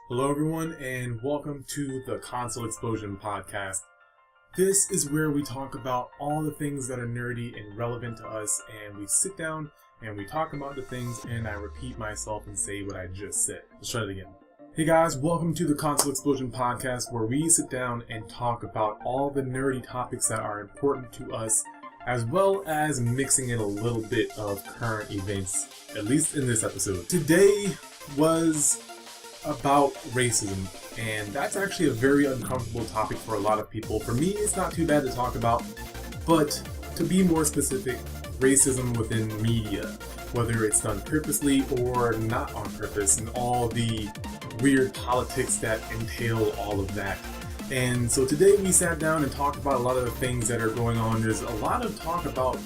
Hello everyone and welcome to the Console Xplosion podcast. This is where we talk about all the things that are nerdy and relevant to us, and we sit down and we talk about the things and I repeat myself and say what I just said. Let's try it again. Hey guys, welcome to the Console Xplosion podcast, where we sit down and talk about all the nerdy topics that are important to us, as well as mixing in a little bit of current events, at least in this episode. Today was about racism, and that's actually a very uncomfortable topic for a lot of people. For me, it's not too bad to talk about, but to be more specific, racism within media, whether it's done purposely or not on purpose, and all the weird politics that entail all of that. And so today we sat down and talked about a lot of the things that are going on. There's a lot of talk about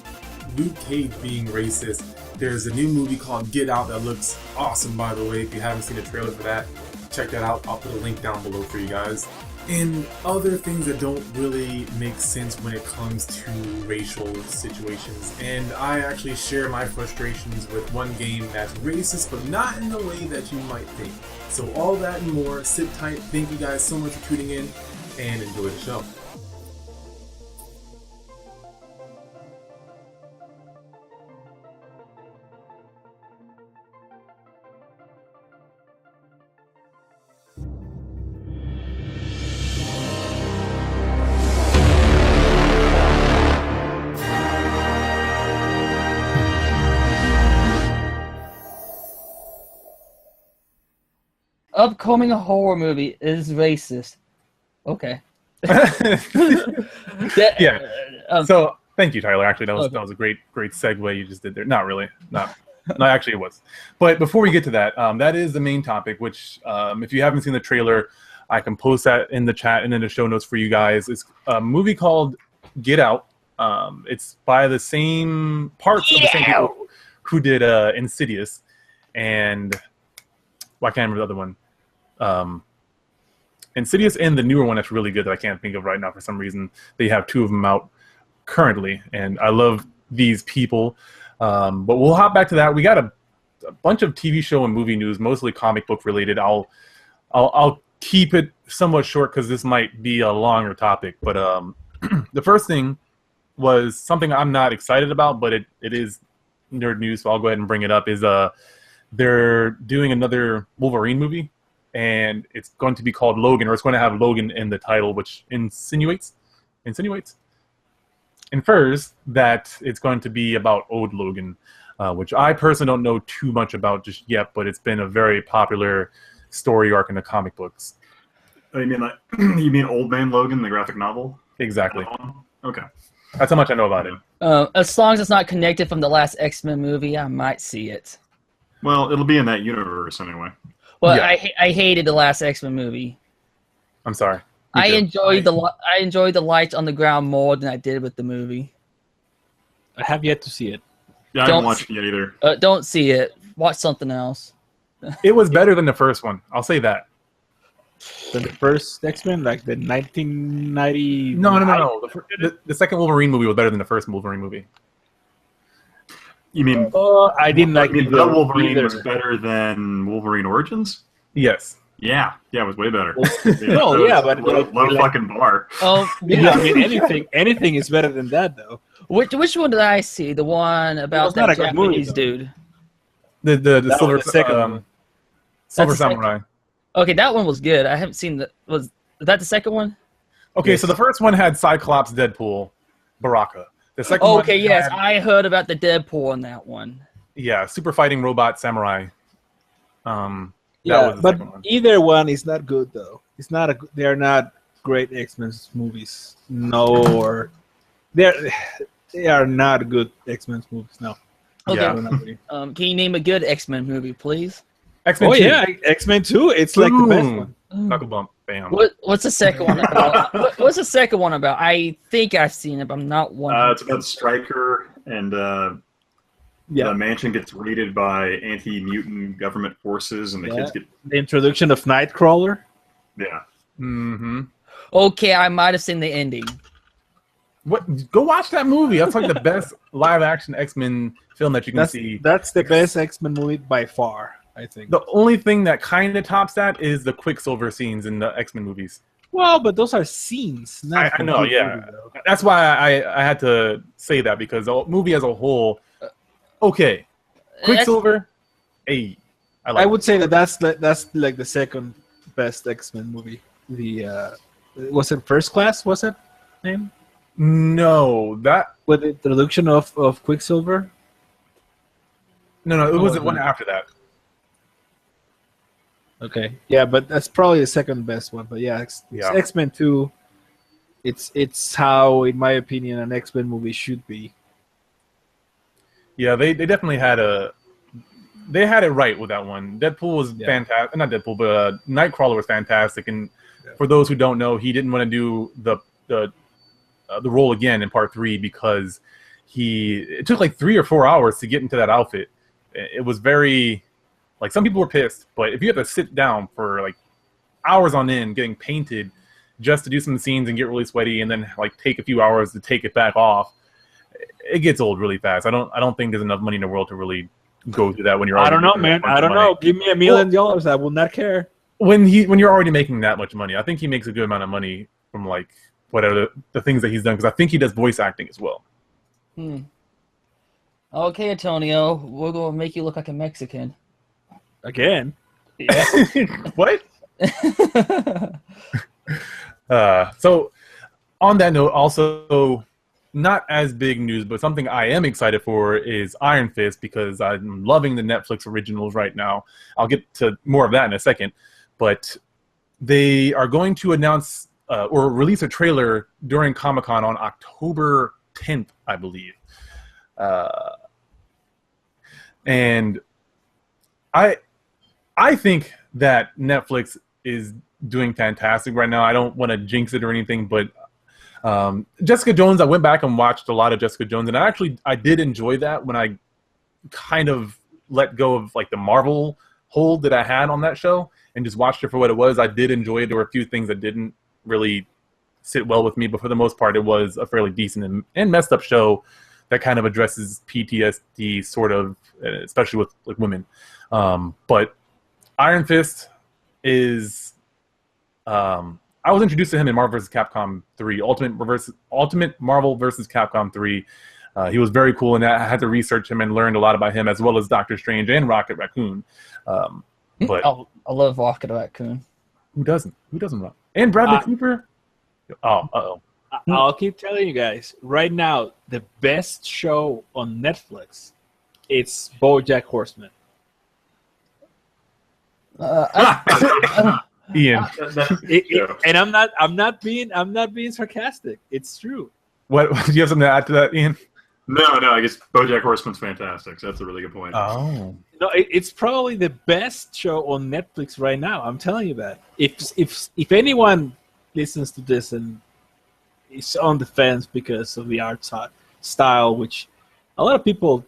Luke Cage being racist. There's a new movie called Get Out that looks awesome, by the way. If you haven't seen the trailer for that, check that out. I'll put a link down below for you guys. And other things that don't really make sense when it comes to racial situations. And I actually share my frustrations with one game that's racist, but not in the way that you might think. So all that and more, sit tight. Thank you guys so much for tuning in, and enjoy the show. Upcoming horror movie is racist. Okay. So thank you, Tyler. Actually, that was a great segue you just did there. Not really. No, actually it was. But before we get to that, that is the main topic, which if you haven't seen the trailer, I can post that in the chat and in the show notes for you guys. It's a movie called Get Out. It's by the same parts of the same people who did Insidious, and I can't remember the other one. Insidious and the newer one that's really good that I can't think of right now for some reason. They have two of them out currently, and I love these people. But we'll hop back to that. We got a bunch of TV show and movie news, mostly comic book related. I'll keep it somewhat short because this might be a longer topic. But the first thing was something I'm not excited about, but it is nerd news, so I'll go ahead and bring it up. Is they're doing another Wolverine movie, and it's going to be called Logan, or it's going to have Logan in the title, which infers that it's going to be about old Logan, which I personally don't know too much about just yet, but it's been a very popular story arc in the comic books. Oh, you mean Old Man Logan, the graphic novel? Exactly. Okay. That's how much I know about it. As long as it's not connected from the last X-Men movie, I might see it. Well, it'll be in that universe anyway. Well, Yeah. I hated the last X-Men movie. I'm sorry. I enjoyed the lights on the ground more than I did with the movie. I have yet to see it. Yeah, I haven't watched it yet either. Don't see it. Watch something else. It was better than the first one. I'll say that. The first X-Men, like the 1990. No. The second Wolverine movie was better than the first Wolverine movie. You mean? I didn't like the the Wolverine either. was better than Wolverine Origins? Yes. Yeah, it was way better. But low fucking bar. Oh, yeah. I mean, anything is better than that, though. Which one did I see? The one about not that a good movie, Japanese though. dude. The Silver was the second one. Silver That's the Samurai. Okay, that one was good. I haven't seen that. Was that the second one? Okay, so the first one had Cyclops, Deadpool, Baraka. The second one Okay, yes, had, I heard about the Deadpool in that one. yeah, super fighting robot samurai. That Yeah, was the but second one. either one is not good, though. It's not they are not great X-Men movies. No, or they are not good X-Men movies. No. Okay. Yeah. Can you name a good X-Men movie, please? X-Men Oh 2. yeah, X-Men 2. It's like the best one. Knuckle bump. Bam. What's the second one about? What's the second one about? I think I've seen it, but I'm not one. It's about Stryker, and the mansion gets raided by anti-mutant government forces, and the kids get... The introduction of Nightcrawler. Yeah. Mm-hmm. Okay, I might have seen the ending. What? Go watch that movie. That's like the best live-action X-Men film that you can see. That's the best X-Men movie by far. I think. The only thing that kind of tops that is the Quicksilver scenes in the X-Men movies. Well, but those are scenes. Not I know, yeah. movie, though. That's why I had to say that, because the movie as a whole, okay. Quicksilver, hey, I would say that's like the second best X-Men movie. The was it First Class? Was it name? No, that With the introduction of Quicksilver. no, it wasn't one after that. Okay, yeah, but that's probably the second best one. But yeah, X-Men 2. It's how, in my opinion, an X-Men movie should be. Yeah, they definitely had it right with that one. Deadpool was fantastic. Not Deadpool, but Nightcrawler was fantastic. And for those who don't know, he didn't want to do the role again in part 3 because it took like 3 or 4 hours to get into that outfit. It was very, like, some people were pissed, but if you have to sit down for like hours on end getting painted just to do some scenes and get really sweaty, and then like take a few hours to take it back off, it gets old really fast. I don't think there's enough money in the world to really go through that when you're. I don't know, man. I don't know. Give me $1 million, I will not care. When you're already making that much money, I think he makes a good amount of money from like whatever the things that he's done, because I think he does voice acting as well. Okay, Antonio, we're gonna make you look like a Mexican. Again? Yeah. What? So, on that note, also, not as big news, but something I am excited for is Iron Fist, because I'm loving the Netflix originals right now. I'll get to more of that in a second. But they are going to announce or release a trailer during Comic-Con on October 10th, I believe. And I think that Netflix is doing fantastic right now. I don't want to jinx it or anything, but Jessica Jones, I went back and watched a lot of Jessica Jones, and I did enjoy that when I kind of let go of like the Marvel hold that I had on that show and just watched it for what it was. I did enjoy it. There were a few things that didn't really sit well with me, but for the most part, it was a fairly decent and messed up show that kind of addresses PTSD, sort of, especially with like women. But Iron Fist is. I was introduced to him in Marvel vs. Capcom 3, Ultimate Marvel vs. Capcom 3. He was very cool, and I had to research him and learned a lot about him, as well as Doctor Strange and Rocket Raccoon. But I love Rocket Raccoon. Who doesn't? Who doesn't love? And Bradley Cooper. Oh, I'll keep telling you guys right now. The best show on Netflix, it's BoJack Horseman. Ian. And I'm not being sarcastic. It's true. What do you have something to add to that, Ian? No, I guess BoJack Horseman's fantastic. So that's a really good point. Oh. No, it's probably the best show on Netflix right now. I'm telling you that. If anyone listens to this and is on the fence because of the art style, which a lot of people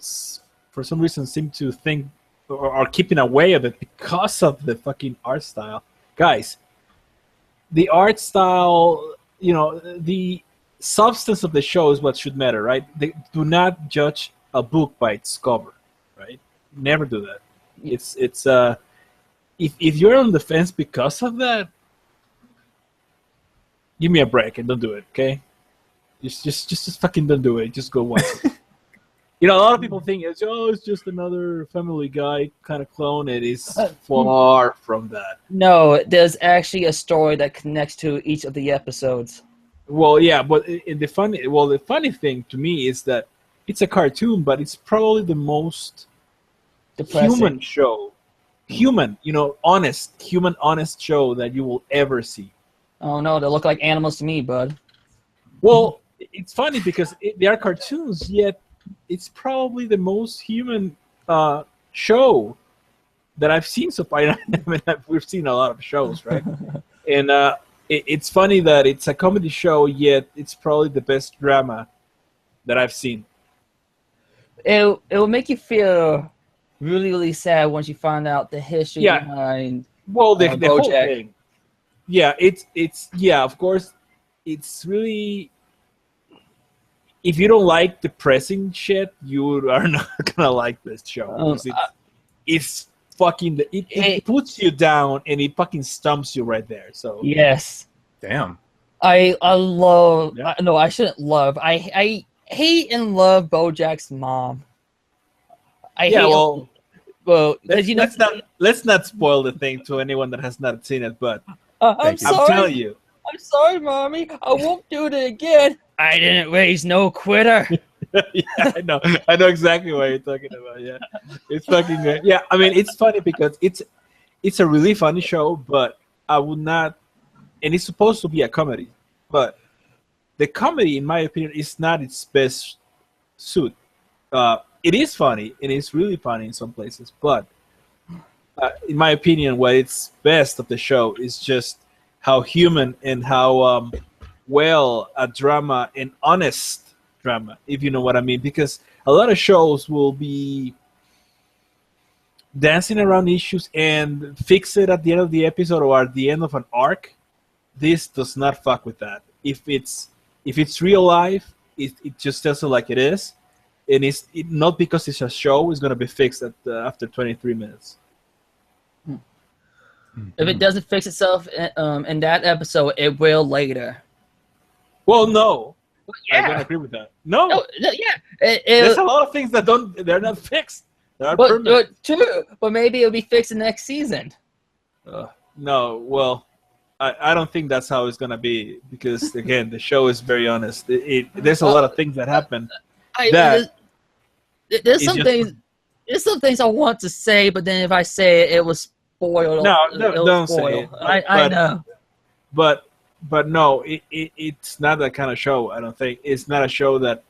for some reason seem to think or are keeping away of it because of the fucking art style. Guys, the art style, the substance of the show is what should matter, right? They do not judge a book by its cover, right? Never do that. It's if you're on the fence because of that, give me a break and don't do it, okay? Just fucking don't do it. Just go watch it. A lot of people think it's just another Family Guy kind of clone. It is far from that. No, there's actually a story that connects to each of the episodes. Well, yeah, but the funny thing to me is that it's a cartoon, but it's probably the most human show. Human, honest show that you will ever see. Oh no, they look like animals to me, bud. Well, it's funny because they are cartoons, yet it's probably the most human show that I've seen so far. I mean, we've seen a lot of shows, right? And it's funny that it's a comedy show, yet it's probably the best drama that I've seen. It will make you feel really, really sad once you find out the history behind. Well, the whole BoJack. thing. Yeah, it's of course, it's really. If you don't like depressing shit, you are not gonna like this show. It's fucking it puts you down and it fucking stumps you right there. So yes, Damn. I love. Yeah. No, I shouldn't love. I hate and love BoJack's mom. Well, let's not spoil the thing to anyone that has not seen it. But I'm you. I'm sorry. telling you, I'm sorry, mommy. I won't do it again. I didn't raise no quitter. yeah, I know exactly what you're talking about. Yeah, it's fucking great. Yeah, I mean, it's funny because it's a really funny show, but I would not. And it's supposed to be a comedy, but the comedy, in my opinion, is not its best suit. It is funny, and it's really funny in some places, but in my opinion, what it's best of the show is just how human and how well a drama and honest drama, if you know what I mean. Because a lot of shows will be dancing around issues and fix it at the end of the episode or at the end of an arc. This does not fuck with that. If it's real life, it just tells it like it is, and it's not because it's a show. It's gonna be fixed after 23 minutes. If it doesn't fix itself in that episode, it will later. Well, no, Yeah. I don't agree with that. No, yeah. there's a lot of things that they're not fixed. They're permanent. True, but maybe it'll be fixed next season. No, well, I don't think that's how it's gonna be because again, the show is very honest. There's a lot of things that happen. There's some things. There's some things I want to say, but then if I say it, it will spoil. No, it'll don't spoil. say it. I know. But no, it's not that kind of show. I don't think it's not a show that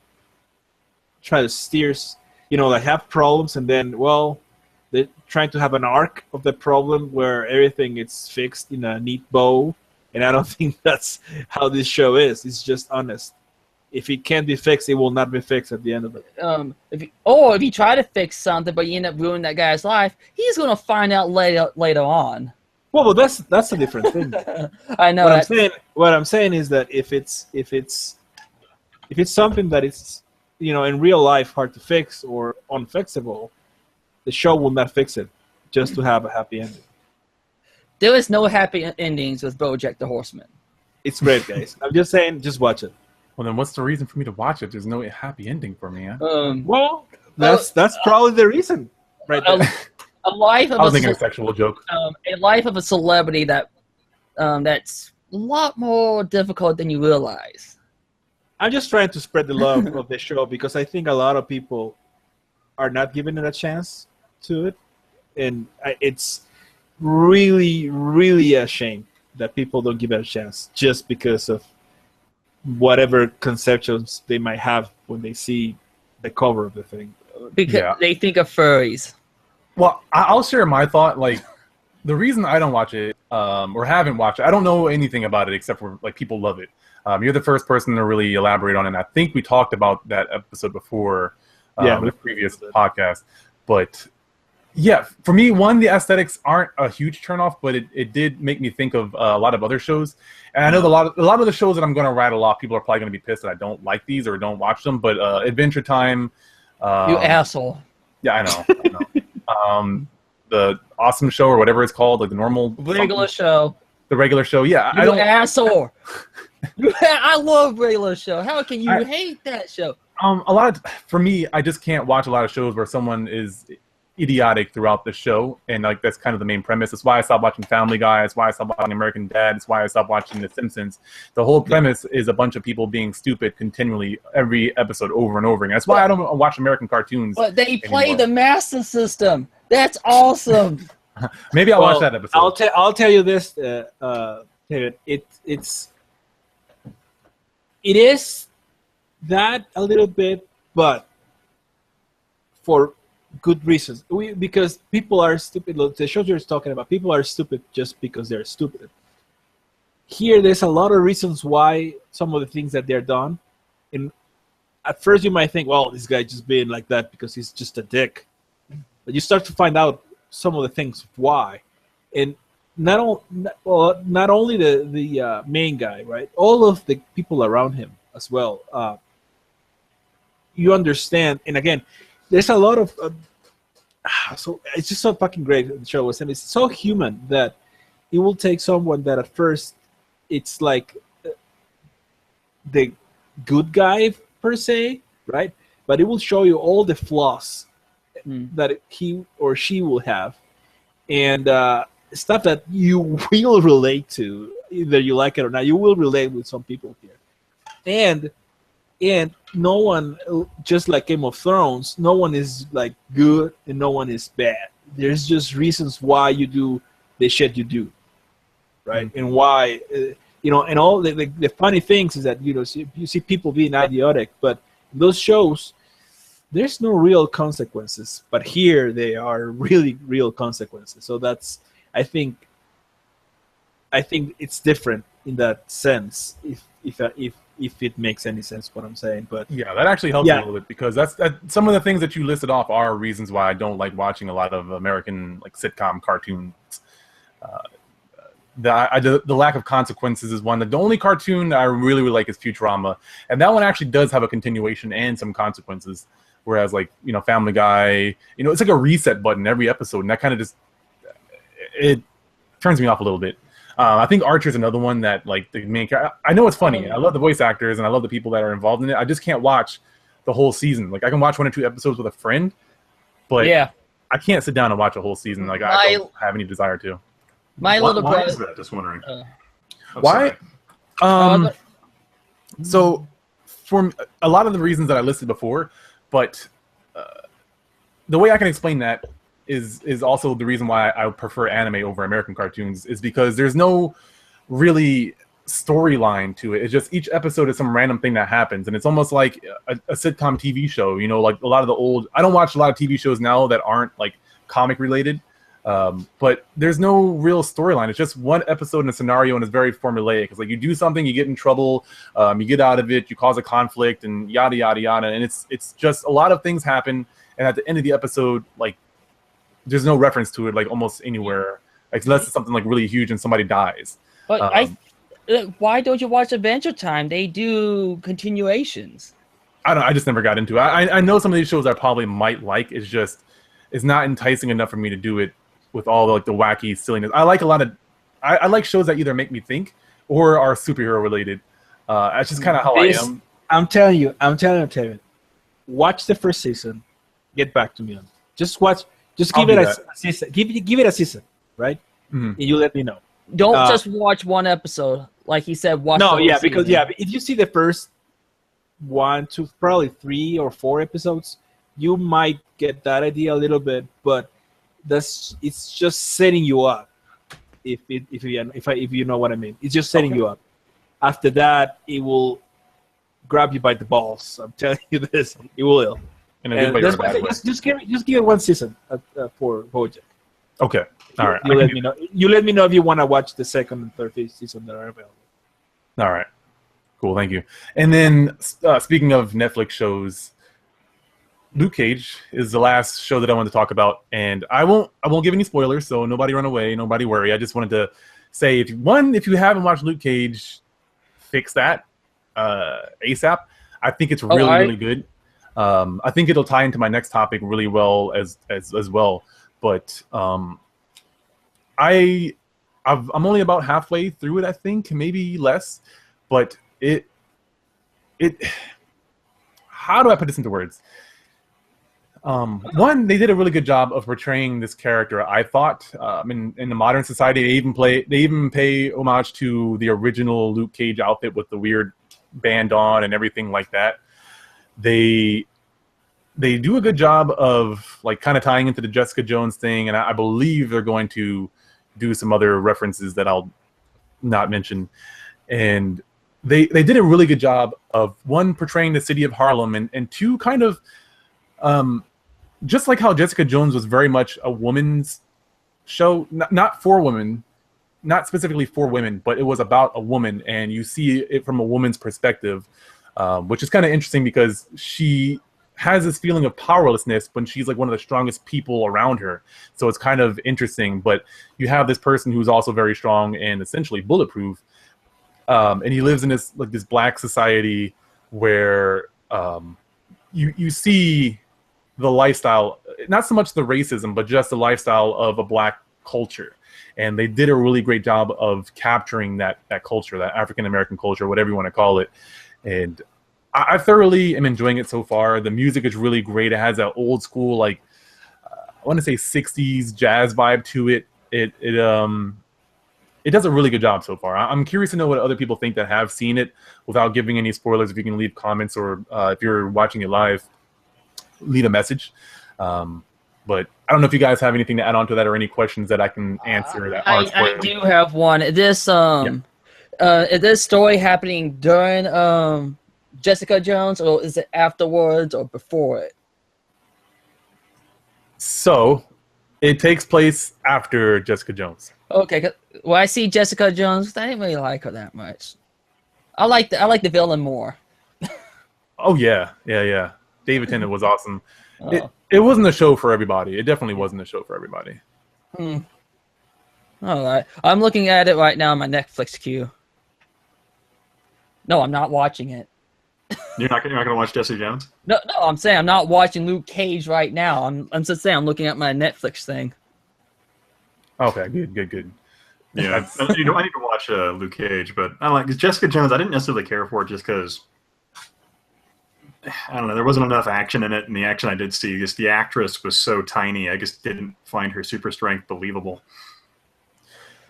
try to steers. Like have problems and then they're trying to have an arc of the problem where everything is fixed in a neat bow, and I don't think that's how this show is. It's just honest. If it can't be fixed, it will not be fixed at the end of it. If you try to fix something but you end up ruining that guy's life, he's gonna find out later on. Well, that's a different thing. I know. What I'm saying is that if it's something that is in real life hard to fix or unfixable, the show will not fix it just to have a happy ending. There is no happy endings with BoJack the Horseman. It's great, guys. I'm just saying, just watch it. Well, then what's the reason for me to watch it? There's no happy ending for me. Huh? That's probably the reason, right there. A life of I was thinking a sexual joke. A life of a celebrity that's a lot more difficult than you realize. I'm just trying to spread the love of the show because I think a lot of people are not giving it a chance to it, and it's really, really a shame that people don't give it a chance just because of whatever conceptions they might have when they see the cover of the thing. Because they think of furries. Well, I'll share my thought. Like, the reason I don't watch it or haven't watched it, I don't know anything about it except for like people love it. You're the first person to really elaborate on it. And I think we talked about that episode before in the previous podcast. But yeah, for me, the aesthetics aren't a huge turnoff, but it did make me think of a lot of other shows. And I know a lot of the shows that I'm going to rattle off, people are probably going to be pissed that I don't like these or don't watch them. But Adventure Time. You asshole. Yeah, I know. The Awesome Show or whatever it's called, like the normal regular show. The regular show, yeah. You asshole. I love regular show. How can you hate that show? For me, I just can't watch a lot of shows where someone is idiotic throughout the show, and like that's kind of the main premise. That's why I stopped watching Family Guy. That's why I stopped watching American Dad. That's why I stopped watching The Simpsons. The whole premise is a bunch of people being stupid continually every episode over and over again. That's why I don't watch American cartoons. But they play the Master System. That's awesome. Maybe I'll watch that episode. I'll tell you this, David. It is that a little bit, but for good reasons. Because people are stupid. Look, the shows you're talking about, people are stupid just because they're stupid. Here, there's a lot of reasons why some of the things that they're done. And at first, you might think, well, this guy just being like that because he's just a dick. But you start to find out some of the things why. And not only the main guy, right? All of the people around him as well. You understand, and again, there's a lot of so it's just so fucking great. The show was, and it's so human that it will take someone that at first it's like the good guy per se, right? But it will show you all the flaws that he or she will have, and stuff that you will relate to, either you like it or not. You will relate with some people here, and no one, just like Game of Thrones, no one is like good and no one is bad. There's just reasons why you do the shit you do, right? And why, and all the funny things is that you see people being idiotic, but in those shows there's no real consequences, but here they are really real consequences. So that's, I think it's different in that sense, if it makes any sense what I'm saying. But yeah, that actually helps a little bit, because that's some of the things that you listed off are reasons why I don't like watching a lot of American like sitcom cartoons. The lack of consequences is one. The only cartoon I really like is Futurama, and that one actually does have a continuation and some consequences. Whereas like Family Guy, it's like a reset button every episode, and that kind of just it turns me off a little bit. I think Archer's another one that like the main character. I know it's funny. I love the voice actors and I love the people that are involved in it. I just can't watch the whole season. Like I can watch 1 or 2 episodes with a friend, but I can't sit down and watch a whole season. Like I don't have any desire to. Why is that? Just wondering. Why? So for a lot of the reasons that I listed before, but the way I can explain that is also the reason why I prefer anime over American cartoons, is because there's no really storyline to it. It's just each episode is some random thing that happens, and it's almost like a sitcom TV show. Like a lot of the old. I don't watch a lot of TV shows now that aren't like comic related. But there's no real storyline. It's just one episode in a scenario, and it's very formulaic. It's like you do something, you get in trouble, you get out of it, you cause a conflict, and yada yada yada. And it's just a lot of things happen, and at the end of the episode, like there's no reference to it, like almost anywhere, like unless it's something like really huge and somebody dies. But why don't you watch Adventure Time? They do continuations. I just never got into it. I know some of these shows I probably might like. It's not enticing enough for me to do it with all the wacky silliness. I like a lot of, I like shows that either make me think or are superhero related. That's just kind of how I am. I'm telling you, watch the first season, get back to me on it. Just watch, just give it a season. Give it a season, right? Mm-hmm. And you let me know. Don't just watch one episode, like he said. Watch. No, because if you see the first 1, 2, probably 3 or 4 episodes, you might get that idea a little bit, but it's just setting you up. If you know what I mean, it's just setting you up. After that, it will grab you by the balls. I'm telling you this, it will. And that's why just give it 1 season for BoJack. Okay, all right. You let me know. You let me know if you want to watch the 2nd and 3rd season that are available. All right, cool. Thank you. And then speaking of Netflix shows, Luke Cage is the last show that I wanted to talk about, and I won't give any spoilers, so nobody run away, nobody worry. I just wanted to say, if you haven't watched Luke Cage, fix that ASAP. I think it's really good. I think it'll tie into my next topic really well as well. But I'm only about halfway through it, I think, maybe less. But it how do I put this into words? One, they did a really good job of portraying this character. I thought in the modern society, they even pay homage to the original Luke Cage outfit with the weird band on and everything like that. They do a good job of like kind of tying into the Jessica Jones thing, and I believe they're going to do some other references that I'll not mention. And they did a really good job of, one, portraying the city of Harlem, and two, kind of just like how Jessica Jones was very much a woman's show, not for women, not specifically for women, but it was about a woman, and you see it from a woman's perspective, which is kind of interesting because she has this feeling of powerlessness when she's like one of the strongest people around her. So it's kind of interesting, but you have this person who's also very strong and essentially bulletproof, and he lives in this black society where you see the lifestyle, not so much the racism, but just the lifestyle of a black culture. And they did a really great job of capturing that culture, that African American culture, whatever you want to call it. And I thoroughly am enjoying it so far. The music is really great. It has that old school, like I want to say 60s jazz vibe to it. It does a really good job so far. I'm curious to know what other people think that have seen it without giving any spoilers. If you can leave comments, or if you're watching it live, leave a message. But I don't know if you guys have anything to add on to that, or any questions that I can answer that aren't spoilers. I do have one. Is this story happening during Jessica Jones, or is it afterwards or before it? So it takes place after Jessica Jones. Okay. Well, I see Jessica Jones. I didn't really like her that much. I like the villain more. Oh yeah. David Tennant was awesome. It wasn't a show for everybody. It definitely wasn't a show for everybody. All right. I'm looking at it right now on my Netflix queue. No, I'm not watching it. You're not going to watch Jessica Jones? No, I'm saying I'm not watching Luke Cage right now. I'm just saying I'm looking at my Netflix thing. Okay, good. Yeah, I need to watch Luke Cage, but I don't like Jessica Jones. I didn't necessarily care for it just because I don't know. There wasn't enough action in it, and the action I did see, just the actress was so tiny. I just didn't find her super strength believable.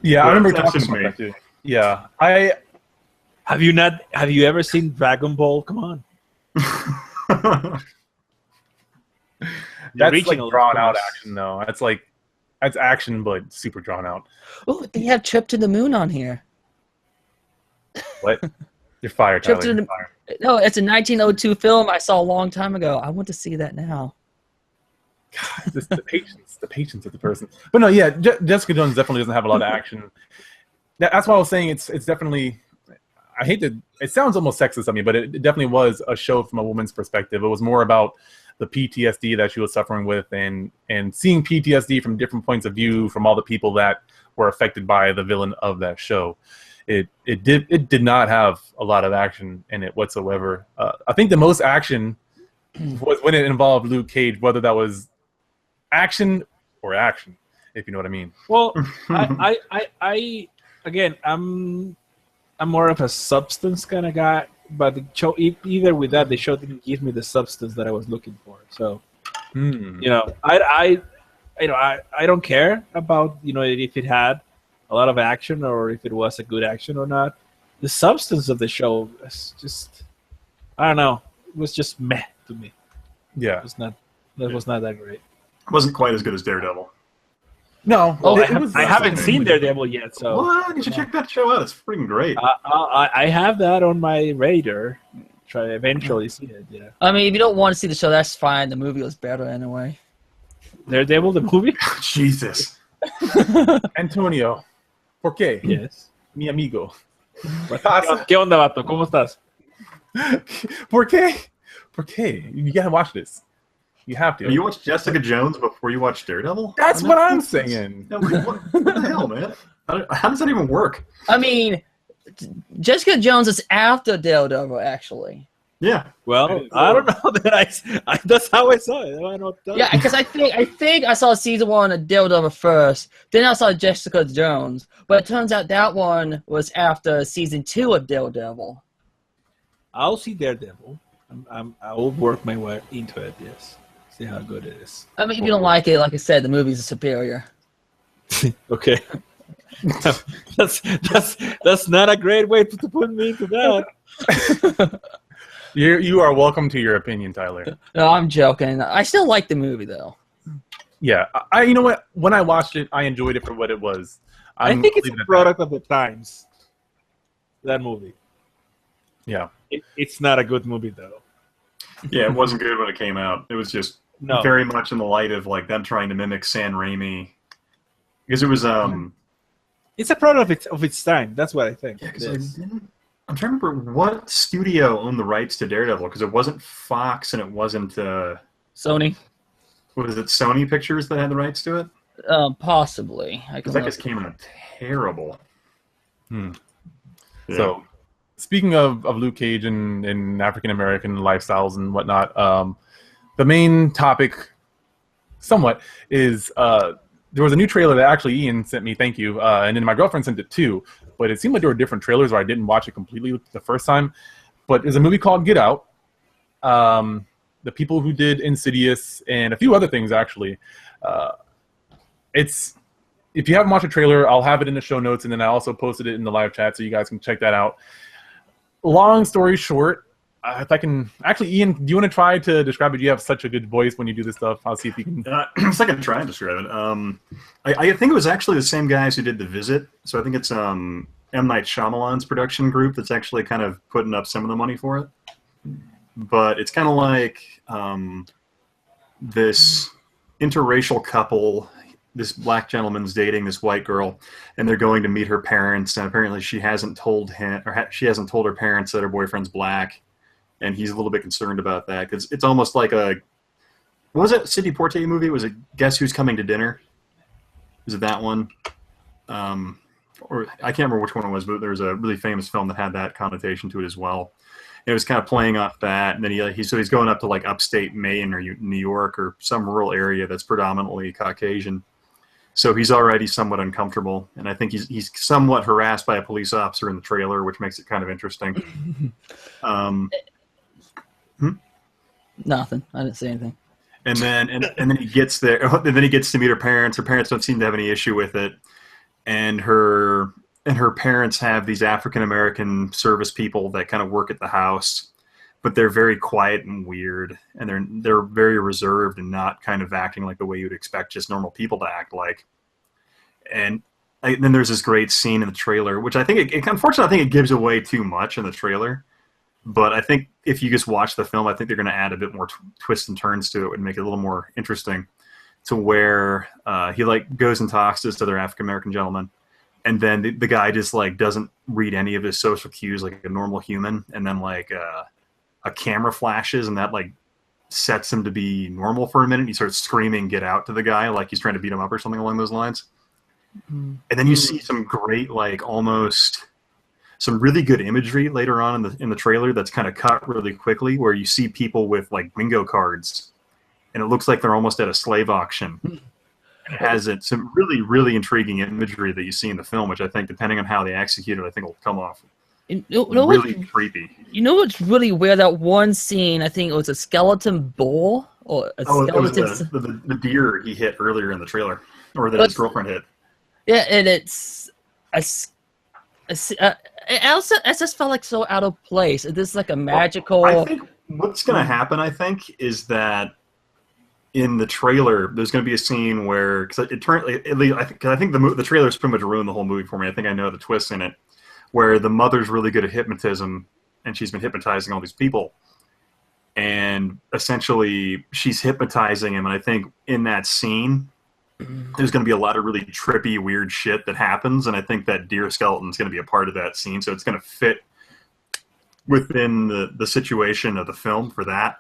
Yeah, but I remember talking about that too. Yeah, Have you ever seen Dragon Ball? Come on. That's like drawn out action, though. That's action, but super drawn out. Oh, they have Trip to the Moon on here. What? You're fired, Tyler. You're fired. No, it's a 1902 film I saw a long time ago. I want to see that now. God, the patience of the person. But no, yeah, Jessica Jones definitely doesn't have a lot of action. That's why I was saying it's definitely. I hate to. It sounds almost sexist of me, but it definitely was a show from a woman's perspective. It was more about the PTSD that she was suffering with, and seeing PTSD from different points of view from all the people that were affected by the villain of that show. It did not have a lot of action in it whatsoever. I think the most action was when it involved Luke Cage, whether that was action or action, if you know what I mean. Well, I again, I'm more of a substance kind of guy, but the show, either with that, the show didn't give me the substance that I was looking for. So, I don't care about if it had a lot of action or if it was a good action or not. The substance of the show was just, I don't know, it was just meh to me. Yeah, it was not that great. It wasn't quite as good as Daredevil. No, I haven't seen Daredevil yet, so what? You should check that show out. It's freaking great. I have that on my radar. Try to eventually see it. Yeah. I mean, if you don't want to see the show, that's fine. The movie was better anyway. Daredevil, the movie. Jesus. Antonio, ¿por qué? Yes. Mi amigo. ¿Qué onda, vato? ¿Cómo estás? ¿Por qué? ¿Por qué? You gotta watch this. You have to. You watched Jessica Jones before you watched Daredevil? That's what I'm saying. What the hell, man? How does that even work? I mean, Jessica Jones is after Daredevil, actually. Yeah. Well, I don't know that that's how I saw it. I don't know. Yeah, because I think I saw season 1 of Daredevil first. Then I saw Jessica Jones, but it turns out that one was after season 2 of Daredevil. I'll see Daredevil. I will work my way into it. Yes. See how good it is. I mean, if you don't like it, like I said, the movies are superior. Okay. that's not a great way to put me into that. You are welcome to your opinion, Tyler. No, I'm joking. I still like the movie, though. Yeah, you know what? When I watched it, I enjoyed it for what it was. I think it's a product of the times. That movie. Yeah. It's not a good movie, though. Yeah, it wasn't good when it came out. It was just very much in the light of like them trying to mimic Sam Raimi, because it was It's a product of its time. That's what I think. Yeah, I'm trying to remember what studio owned the rights to Daredevil, because it wasn't Fox and it wasn't Sony. Was it Sony Pictures that had the rights to it? Possibly. Because that just came out terrible. Yeah. So, speaking of Luke Cage and African American lifestyles and whatnot, the main topic, somewhat, is there was a new trailer that actually Ian sent me. Thank you, and then my girlfriend sent it too. But it seemed like there were different trailers, or I didn't watch it completely the first time. But there's a movie called Get Out. The people who did Insidious and a few other things actually. It's if you haven't watched the trailer, I'll have it in the show notes, and then I also posted it in the live chat so you guys can check that out. Long story short, if I can actually, Ian, do you want to try to describe it? You have such a good voice when you do this stuff. I'll see if you can. So I can try and describe it. I think it was actually the same guys who did The Visit. So I think it's M. Night Shyamalan's production group that's actually kind of putting up some of the money for it. But it's kind of like this interracial couple. This black gentleman's dating this white girl, and they're going to meet her parents. And apparently, she hasn't told him, or she hasn't told her parents that her boyfriend's black, and he's a little bit concerned about that because it's almost like a. What was it? Sidney Poitier movie? Was it Guess Who's Coming to Dinner? Was it that one? Or I can't remember which one it was, but there was a really famous film that had that connotation to it as well. And it was kind of playing off that, and then he's going up to like upstate Maine or New York or some rural area that's predominantly Caucasian. So he's already somewhat uncomfortable, and I think he's somewhat harassed by a police officer in the trailer, which makes it kind of interesting. Nothing. I didn't say anything. And then he gets there, and then he gets to meet her parents. Her parents don't seem to have any issue with it, and her parents have these African American service people that kind of work at the house, but they're very quiet and weird, and they're very reserved and not kind of acting like the way you'd expect just normal people to act like. And then there's this great scene in the trailer, which I think unfortunately I think it gives away too much in the trailer. But I think if you just watch the film, I think they're going to add a bit more twists and turns to it and make it a little more interesting. To where he like goes and talks to this other African American gentleman, and then the guy just like doesn't read any of his social cues like a normal human, and then like a camera flashes, and that like sets him to be normal for a minute. He starts screaming "Get out" to the guy, like he's trying to beat him up or something along those lines. Mm-hmm. And then you see some great like almost some really good imagery later on in the trailer that's kind of cut really quickly, where you see people with like bingo cards, and it looks like they're almost at a slave auction. It has some really, really intriguing imagery that you see in the film, which I think, depending on how they execute it, I think will come off really creepy. You know what's really weird? That one scene, I think it was a skeleton bull or a skeleton. It was the deer he hit earlier in the trailer, or that his girlfriend hit. Yeah, and it's it just felt like so out of place. It is like a magical. Well, I think what's going to happen, is that in the trailer, there's going to be a scene where, because I think the trailer's pretty much ruined the whole movie for me. I think I know the twist in it, where the mother's really good at hypnotism, and she's been hypnotizing all these people, and essentially she's hypnotizing him. And I think in that scene, there's going to be a lot of really trippy, weird shit that happens, and I think that deer skeleton is going to be a part of that scene, so it's going to fit within the situation of the film for that.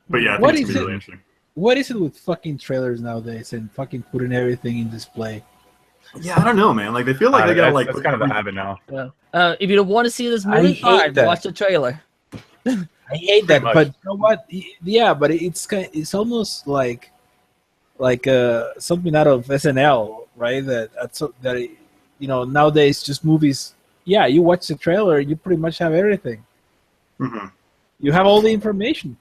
But yeah, I think it's going to be really interesting. What is it with fucking trailers nowadays and fucking putting everything in display? Yeah, I don't know, man. Like, they feel like they got like... That's kind of a habit now. Yeah. If you don't want to see this movie, watch the trailer. I hate that, but you know what? Yeah, but it's almost like something out of SNL, right? That nowadays just movies. Yeah, you watch the trailer, you pretty much have everything. Mm-hmm. You have all the information.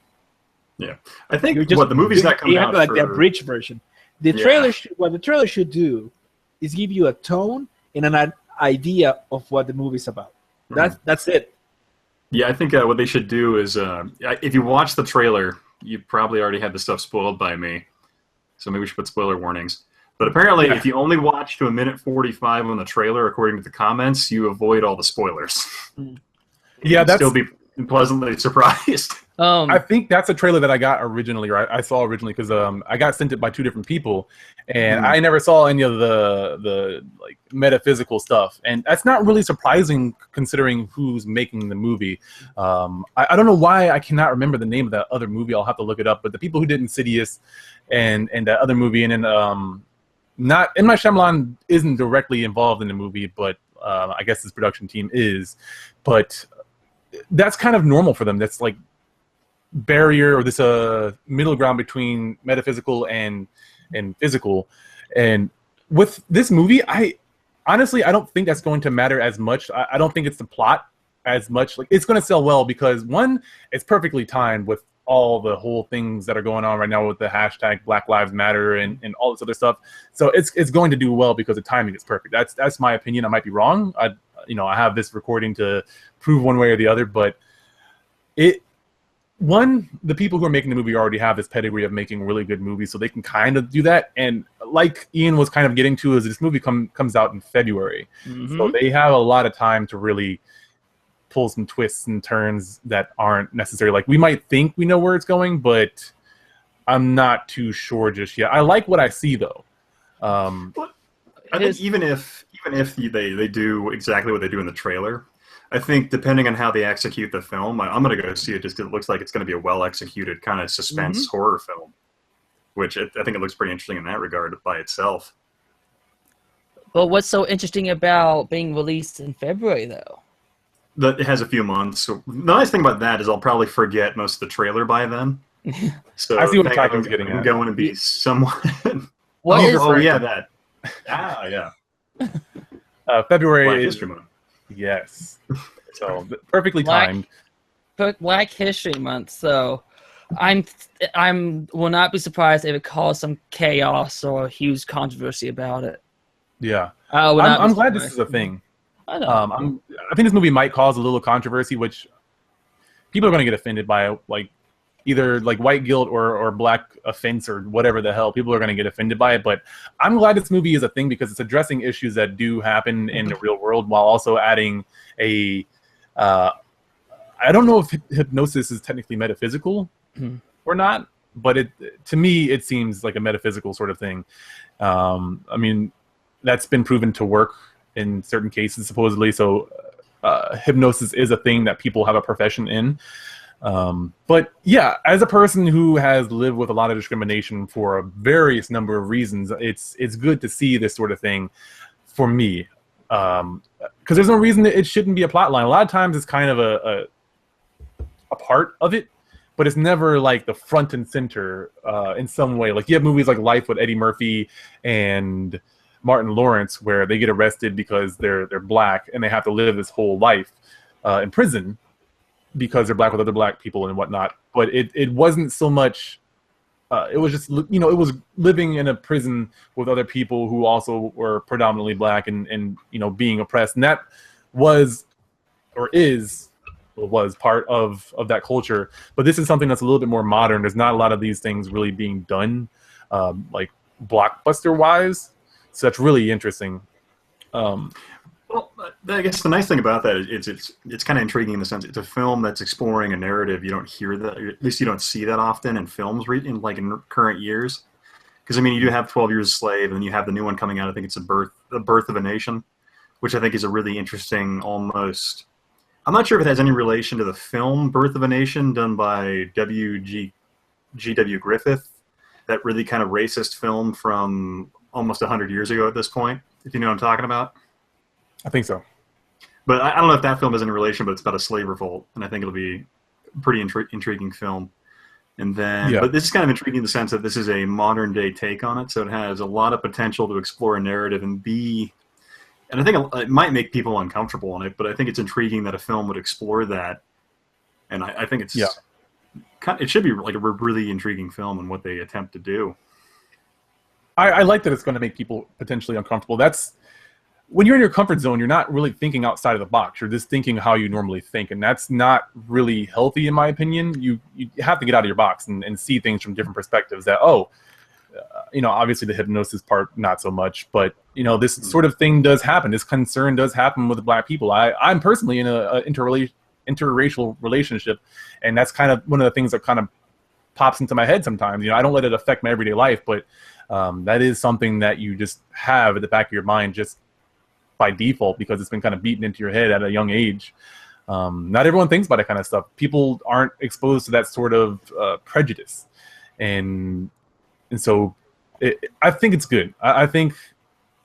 Yeah, I think the movie's not coming out. You have like the abridged version. What the trailer should do is give you a tone and an idea of what the movie's about. Mm-hmm. That's it. Yeah, I think what they should do is, if you watch the trailer, you probably already had the stuff spoiled by me. So maybe we should put spoiler warnings. But apparently, if you only watch to 1:45 on the trailer, according to the comments, you avoid all the spoilers. Yeah, still be pleasantly surprised. I think that's a trailer that I got originally, right? I saw originally because I got sent it by 2 different people, and I never saw any of the like metaphysical stuff, and that's not really surprising considering who's making the movie. I don't know why I cannot remember the name of that other movie. I'll have to look it up. But the people who did Insidious and that other movie, and then not M. Night Shyamalan isn't directly involved in the movie, but I guess his production team is. But that's kind of normal for them. That's like barrier or this middle ground between metaphysical and physical. And with this movie, I don't think that's going to matter as much. I don't think it's the plot as much. Like, it's going to sell well because, one, it's perfectly timed with all the whole things that are going on right now with the hashtag Black Lives Matter and all this other stuff. So it's going to do well because the timing is perfect. That's my opinion. I might be wrong. I have this recording to prove one way or the other, but the people who are making the movie already have this pedigree of making really good movies, so they can kind of do that. And like Ian was kind of getting to, is this movie comes out in February. Mm-hmm. So they have a lot of time to really pull some twists and turns that aren't necessary. Like, we might think we know where it's going, but I'm not too sure just yet. I like what I see, though. I think even if they do exactly what they do in the trailer, I think depending on how they execute the film, I'm going to go see it just because it looks like it's going to be a well-executed kind of suspense horror film, which I think it looks pretty interesting in that regard by itself. But what's so interesting about being released in February, though? That it has a few months. So the nice thing about that is I'll probably forget most of the trailer by then. So I see what Tyler's getting at. going to be somewhat. That. Yeah. February Black is History Month. Yes. So perfectly Black- timed. Black History Month, so I'm will not be surprised if it caused some chaos or huge controversy about it. Yeah. I'm glad this is a thing. I know. I think this movie might cause a little controversy, which people are going to get offended by, like either like white guilt or black offense or whatever the hell. People are going to get offended by it, but I'm glad this movie is a thing because it's addressing issues that do happen in the real world while also adding a. I don't know if hypnosis is technically metaphysical or not, but to me it seems like a metaphysical sort of thing. I mean, that's been proven to work in certain cases, supposedly. So hypnosis is a thing that people have a profession in. But yeah, as a person who has lived with a lot of discrimination for a various number of reasons, it's good to see this sort of thing for me. Because there's no reason that it shouldn't be a plot line. A lot of times it's kind of a part of it, but it's never like the front and center in some way. Like, you have movies like Life with Eddie Murphy and Martin Lawrence, where they get arrested because they're black and they have to live this whole life in prison because they're black with other black people and whatnot. But it wasn't so much. It was just, it was living in a prison with other people who also were predominantly black and being oppressed, and that was part of that culture. But this is something that's a little bit more modern. There's not a lot of these things really being done, like blockbuster wise. So that's really interesting. Well, I guess the nice thing about that is it's kind of intriguing in the sense it's a film that's exploring a narrative you don't hear that, or at least you don't see that often in films in current years. Because I mean, you do have 12 Years a Slave, and then you have the new one coming out. I think it's The Birth of a Nation, which I think is a really interesting, almost. I'm not sure if it has any relation to the film Birth of a Nation done by G.W. Griffith, that really kind of racist film from almost 100 years ago at this point, if you know what I'm talking about. I think so. But I don't know if that film has any relation, but it's about a slave revolt, and I think it'll be a pretty intriguing film. And then, But this is kind of intriguing in the sense that this is a modern-day take on it, so it has a lot of potential to explore a narrative and I think it might make people uncomfortable on it, but I think it's intriguing that a film would explore that, and I think it's it should be like a really intriguing film in what they attempt to do. I like that it's going to make people potentially uncomfortable. That's when you're in your comfort zone, you're not really thinking outside of the box. You're just thinking how you normally think, and that's not really healthy, in my opinion. You have to get out of your box and see things from different perspectives. That obviously the hypnosis part, not so much, but this sort of thing does happen. This concern does happen with black people. I'm personally in a interracial relationship, and that's kind of one of the things that kind of pops into my head sometimes. I don't let it affect my everyday life, but that is something that you just have at the back of your mind just by default because it's been kind of beaten into your head at a young age. Not everyone thinks about that kind of stuff. People aren't exposed to that sort of prejudice, and so I think it's good. I think,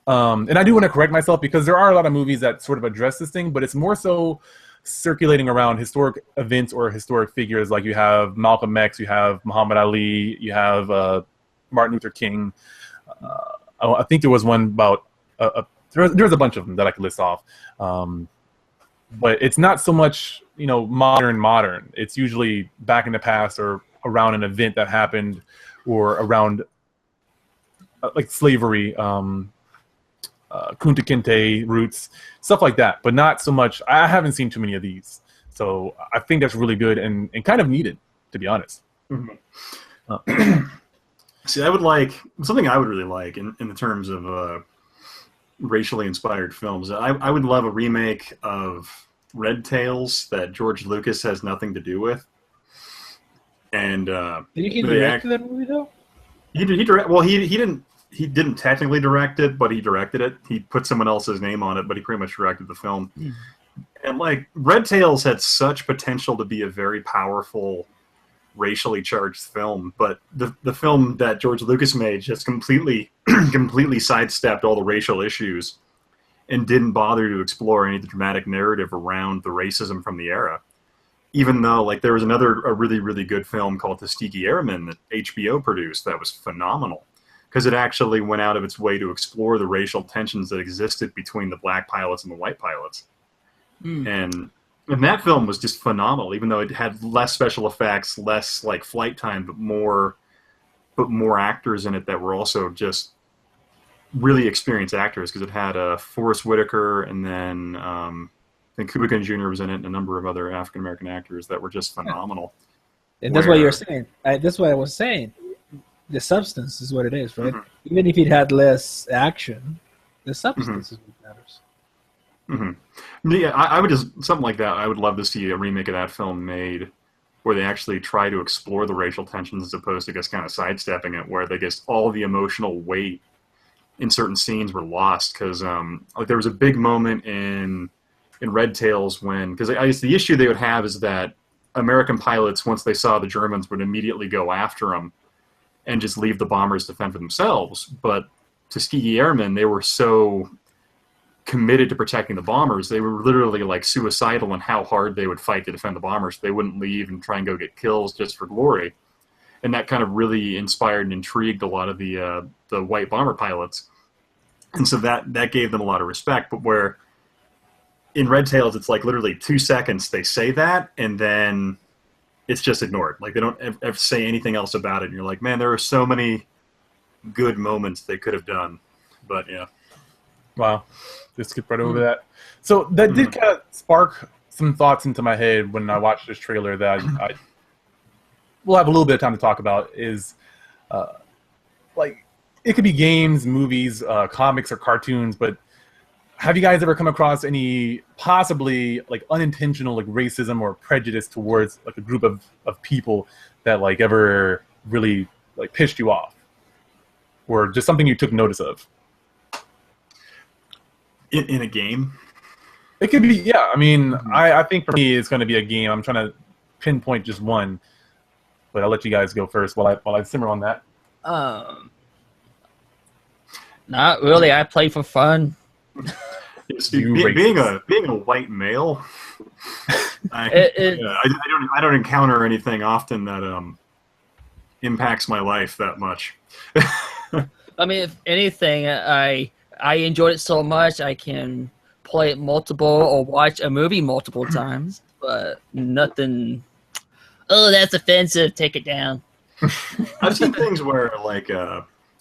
and I do want to correct myself because there are a lot of movies that sort of address this thing, but it's more so circulating around historic events or historic figures. Like you have Malcolm X, you have Muhammad Ali, you have Martin Luther King. I think there was one about there's a bunch of them that I could list off. But it's not so much, modern. It's usually back in the past or around an event that happened or around like slavery, Kunta Kinte roots, stuff like that. But not so much. I haven't seen too many of these. So I think that's really good and kind of needed, to be honest. Mm-hmm. See, I would like something I would really like in the terms of racially inspired films. I would love a remake of Red Tails that George Lucas has nothing to do with. And did he direct that movie though? He didn't technically direct it, but he directed it. He put someone else's name on it, but he pretty much directed the film. Mm. And like Red Tails had such potential to be a very powerful, racially charged film, but the film that George Lucas made just completely sidestepped all the racial issues and didn't bother to explore any of the dramatic narrative around the racism from the era. Even though like there was a really, really good film called Tuskegee Airmen that HBO produced that was phenomenal because it actually went out of its way to explore the racial tensions that existed between the black pilots and the white pilots. And that film was just phenomenal, even though it had less special effects, less like flight time, but more actors in it that were also just really experienced actors because it had Forrest Whitaker and then Cuba Gooding Jr. was in it and a number of other African American actors that were just phenomenal. And that's what you're saying. That's what I was saying. The substance is what it is, right? Mm-hmm. Even if it had less action, the substance is what matters. Mm-hmm. Yeah, I would just something like that. I would love to see a remake of that film made where they actually try to explore the racial tensions as opposed to just kind of sidestepping it, where they just all the emotional weight in certain scenes were lost because like there was a big moment in Red Tails when because I guess the issue they would have is that American pilots once they saw the Germans would immediately go after them and just leave the bombers to fend for themselves. But Tuskegee Airmen, they were so committed to protecting the bombers, they were literally like suicidal in how hard they would fight to defend the bombers. They wouldn't leave and try and go get kills just for glory. And that kind of really inspired and intrigued a lot of the white bomber pilots. And so that gave them a lot of respect. But where in Red Tails, it's like literally 2 seconds they say that, and then it's just ignored. Like they don't ever say anything else about it. And you're like, man, there are so many good moments they could have done. But yeah. Wow. Just skip right over that. So that did kind of spark some thoughts into my head when I watched this trailer that I we'll have a little bit of time to talk about is like it could be games, movies, comics, or cartoons, but have you guys ever come across any possibly like unintentional like racism or prejudice towards like a group of people that like ever really like pissed you off? Or just something you took notice of? In a game? It could be, yeah. I mean, I think for me it's going to be a game. I'm trying to pinpoint just one, but I'll let you guys go first while I simmer on that. Not really. I play for fun. Being a white male, I don't encounter anything often that impacts my life that much. I mean, if anything, I enjoyed it so much I can play it multiple or watch a movie multiple times, but nothing. Oh, that's offensive. Take it down. I've seen things where like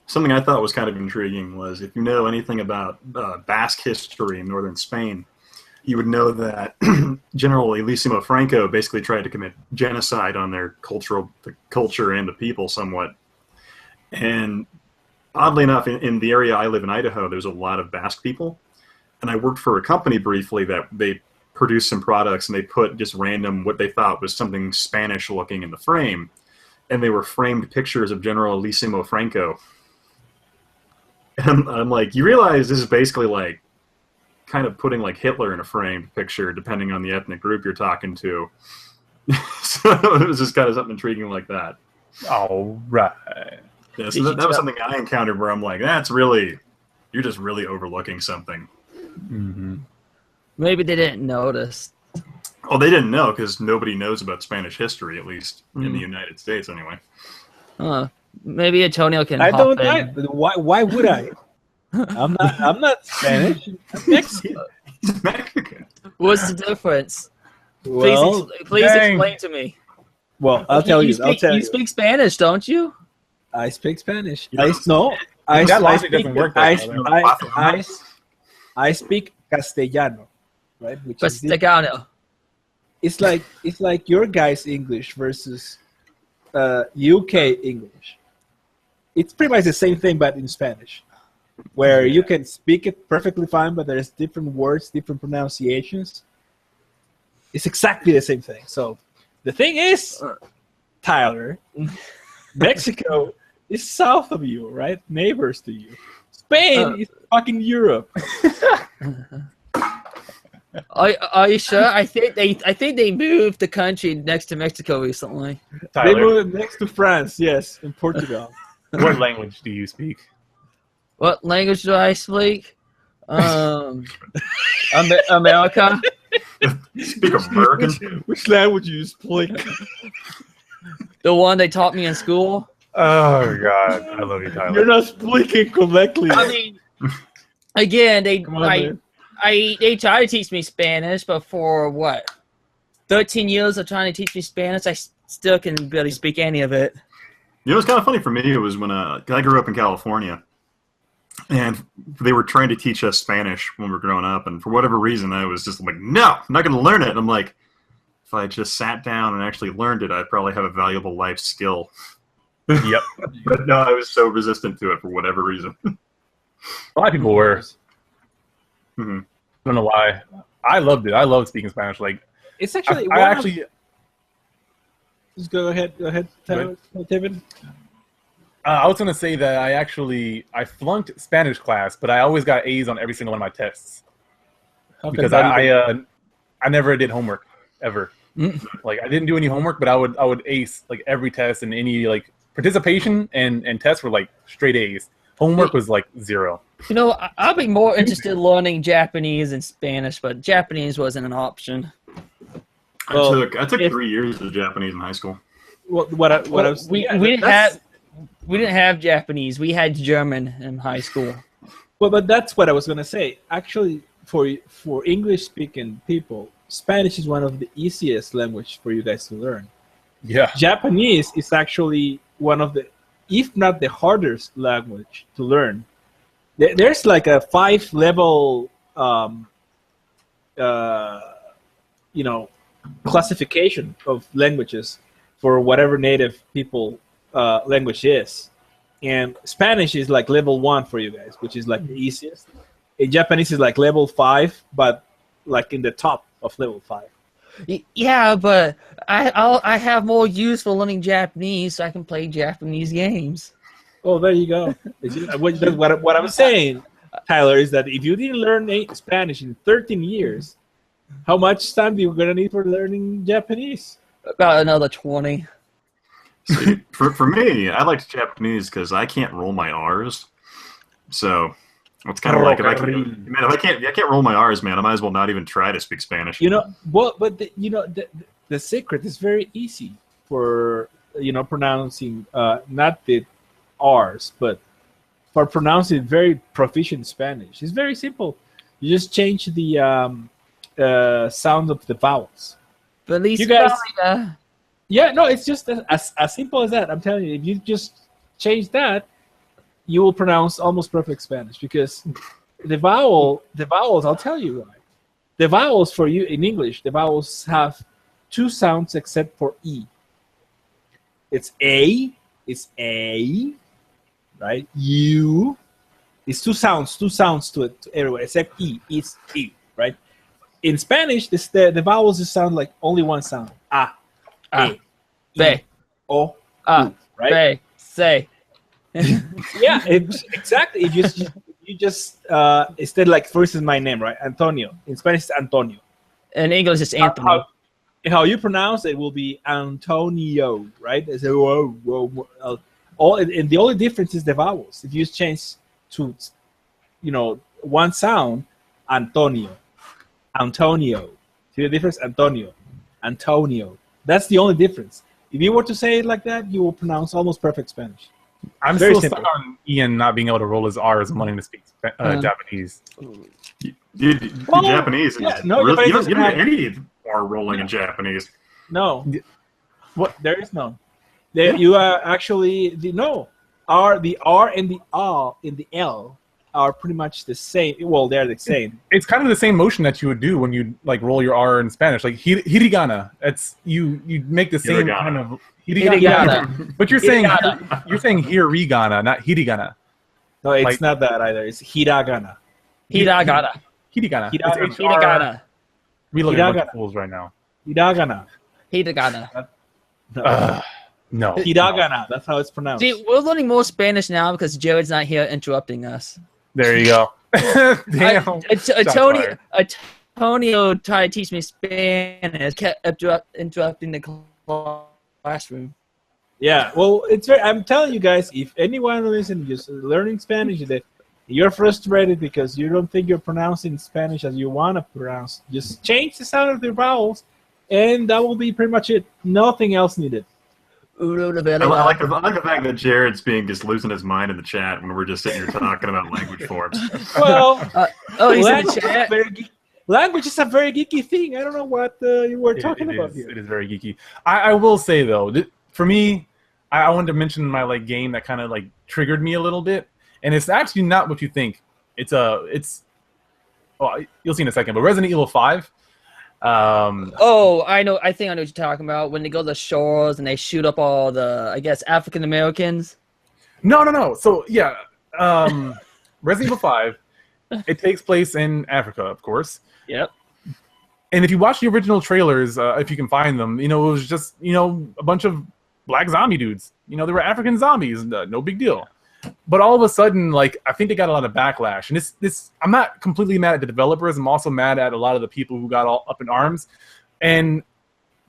something I thought was kind of intriguing was if you know anything about Basque history in northern Spain, you would know that General Elisimo Franco basically tried to commit genocide on the culture and the people somewhat. And oddly enough, in the area I live in Idaho, there's a lot of Basque people. And I worked for a company briefly that they produced some products and they put just random what they thought was something Spanish looking in the frame. And they were framed pictures of General Elisimo Franco. And I'm like, you realize this is basically like kind of putting like Hitler in a framed picture, depending on the ethnic group you're talking to. So it was just kind of something intriguing like that. All right. Yeah, so that was something I encountered where I'm like, you're just really overlooking something. Mm-hmm. Maybe they didn't notice. Well, they didn't know because nobody knows about Spanish history, at least in the United States, anyway. Maybe Antonio can I hop don't. in. Why would I? I'm not Spanish. I'm Mexican. He's Mexican. What's the difference? Well, Please dang. explain to me. well, I'll tell you. You speak Spanish, don't you? I speak Spanish. You don't- That logic doesn't work that well. I speak Castellano, right? Which is Castellano. it's like your guys' English versus UK English. It's pretty much the same thing, but in Spanish, where you can speak it perfectly fine, but there's different words, different pronunciations. It's exactly the same thing. So the thing is, Tyler, Mexico is south of you, right? Neighbors to you. Spain is fucking Europe. Are you sure? I think they moved the country next to Mexico recently. They Tyler, moved next to France, yes, in Portugal. what language do you speak? What language do I speak? America. Speak American. Which language do you speak? The one they taught me in school. Oh God, I love you, Tyler. You're not speaking correctly. I mean, again, they Come on, man. they try to teach me Spanish, but for what? 13 years of trying to teach me Spanish, I still can barely speak any of it. You know, it's kind of funny for me. It was when I grew up in California, and they were trying to teach us Spanish when we were growing up. And for whatever reason, I was just like, no, I'm not going to learn it. And I'm like, if I just sat down and actually learned it, I'd probably have a valuable life skill. Yep. But no, I was so resistant to it for whatever reason. A lot of people were. Mhm. I don't know why. I loved it. I loved speaking Spanish. Like It's actually. I actually. Just go ahead, Tyler, David. I was gonna say that I flunked Spanish class, but I always got A's on every single one of my tests because I never did homework ever. Like I didn't do any homework, but I would ace like every test, and any like participation and tests were like straight A's. Homework was like 0. You know, I'll be more interested in learning Japanese and Spanish, but Japanese wasn't an option. Well, I took 3 years of Japanese in high school. What I was We didn't have Japanese. We had German in high school. Well, but that's what I was gonna say. Actually, for English-speaking people, Spanish is one of the easiest language for you guys to learn. Yeah. Japanese is actually one of the, if not the hardest language to learn. There's like a 5-level, classification of languages for whatever native people language is. And Spanish is like level 1 for you guys, which is like the easiest. And Japanese is like level 5, but like in the top of level 5. Yeah, but I have more use for learning Japanese, so I can play Japanese games. Oh, there you go. What I'm saying, Tyler, is that if you didn't learn Spanish in 13 years, how much time are you going to need for learning Japanese? About another 20. See, for me, I liked Japanese because I can't roll my R's. So it's kind of like if I can't roll my R's, man, I might as well not even try to speak Spanish. The secret is very easy for pronouncing not the R's, but for pronouncing very proficient Spanish. It's very simple. You just change the sound of the vowels. But at least You guys- probably, Yeah, no, it's just as simple as that. I'm telling you, if you just change that, you will pronounce almost perfect Spanish, because the vowels, I'll tell you why. The vowels for you in English, the vowels have 2 sounds except for E. It's A, right? U, it's 2 sounds to it everywhere, except E, it's E, right? In Spanish, the vowels just sound like only one sound. A, be, O, ah, U, right? be, say. Yeah, exactly. If you just instead, like, for instance, my name, right? Antonio. In Spanish, it's Antonio. In English, it's Anthony. How you pronounce it will be Antonio, right? It's a whoa. And the only difference is the vowels. If you change to, one sound, Antonio. See the difference? Antonio. That's the only difference. If you were to say it like that, you will pronounce almost perfect Spanish. I'm Very still simple. stuck on Ian not being able to roll his R's and wanting to speak Japanese. Well, Japanese. yeah, Is no, really, Japanese you don't doesn't get any more rolling in Japanese. No. What? There is none. There, you are actually the R and the R in the L are pretty much the same. Well, they're the same. It's kind of the same motion that you would do when you like roll your R in Spanish, like hiragana. It's you make the same Hiragana. kind of Hiragana. But you're saying Hiragana. hiragana, not hiragana. No, it's Like- not that either. It's hiragana. Hiragana. Hiragana. Hiragana. It's HR. Hiragana. We look at a bunch Hiragana. of fools right now. Hiragana. Hiragana. No. No. Hiragana. That's how it's pronounced. See, we're learning more Spanish now because Jared's not here interrupting us. There you go. Damn. Shots fired. Antonio tried to teach me Spanish, kept interrupting the classroom. Yeah, well, it's very. I'm telling you guys, if anyone listening just learning Spanish, that you're frustrated because you don't think you're pronouncing Spanish as you want to pronounce, just change the sound of the vowels, and that will be pretty much it. Nothing else needed. I like the fact that Jared's just losing his mind in the chat when we're just sitting here talking about language forms. Well, He's in the language, chat. language is a very geeky thing. I don't know what you were talking about here. It is very geeky. I will say though, for me, I wanted to mention my game that kind of triggered me a little bit, and it's actually not what you think. Well, you'll see in a second. But Resident Evil 5. I know. I think I know what you're talking about. When they go to the shores and they shoot up all the, I guess, African Americans. No. So yeah, Resident Evil 5. It takes place in Africa, of course. Yep. And if you watch the original trailers, if you can find them, it was just a bunch of black zombie dudes. They were African zombies. No big deal. But all of a sudden, I think they got a lot of backlash. And this I'm not completely mad at the developers. I'm also mad at a lot of the people who got all up in arms. And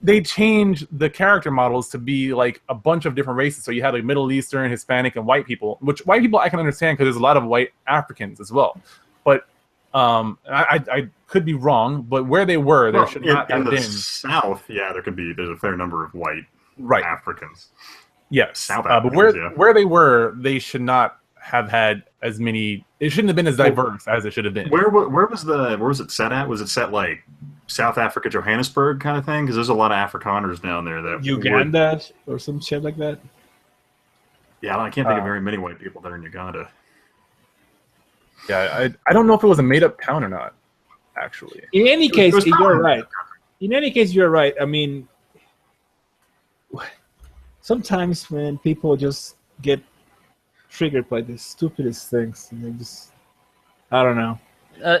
they changed the character models to be a bunch of different races. So you had Middle Eastern, Hispanic, and white people. Which white people I can understand because there's a lot of white Africans as well. But I could be wrong. But where they were, there should not have in the been. South, yeah, there's a fair number of white Right. Africans. Yes, South but Africans, where they were, they should not have had as many. It shouldn't have been as diverse as it should have been. Where was it set at? Was it set South Africa, Johannesburg kind of thing? Because there's a lot of Afrikaners down there that Uganda or some shit like that. Yeah, I can't think of very many white people that are in Uganda. Yeah, I don't know if it was a made up town or not. Actually, In any case, was you're probably- right. In any case, you're right. I mean, sometimes, man, people just get triggered by the stupidest things, and they just, I don't know.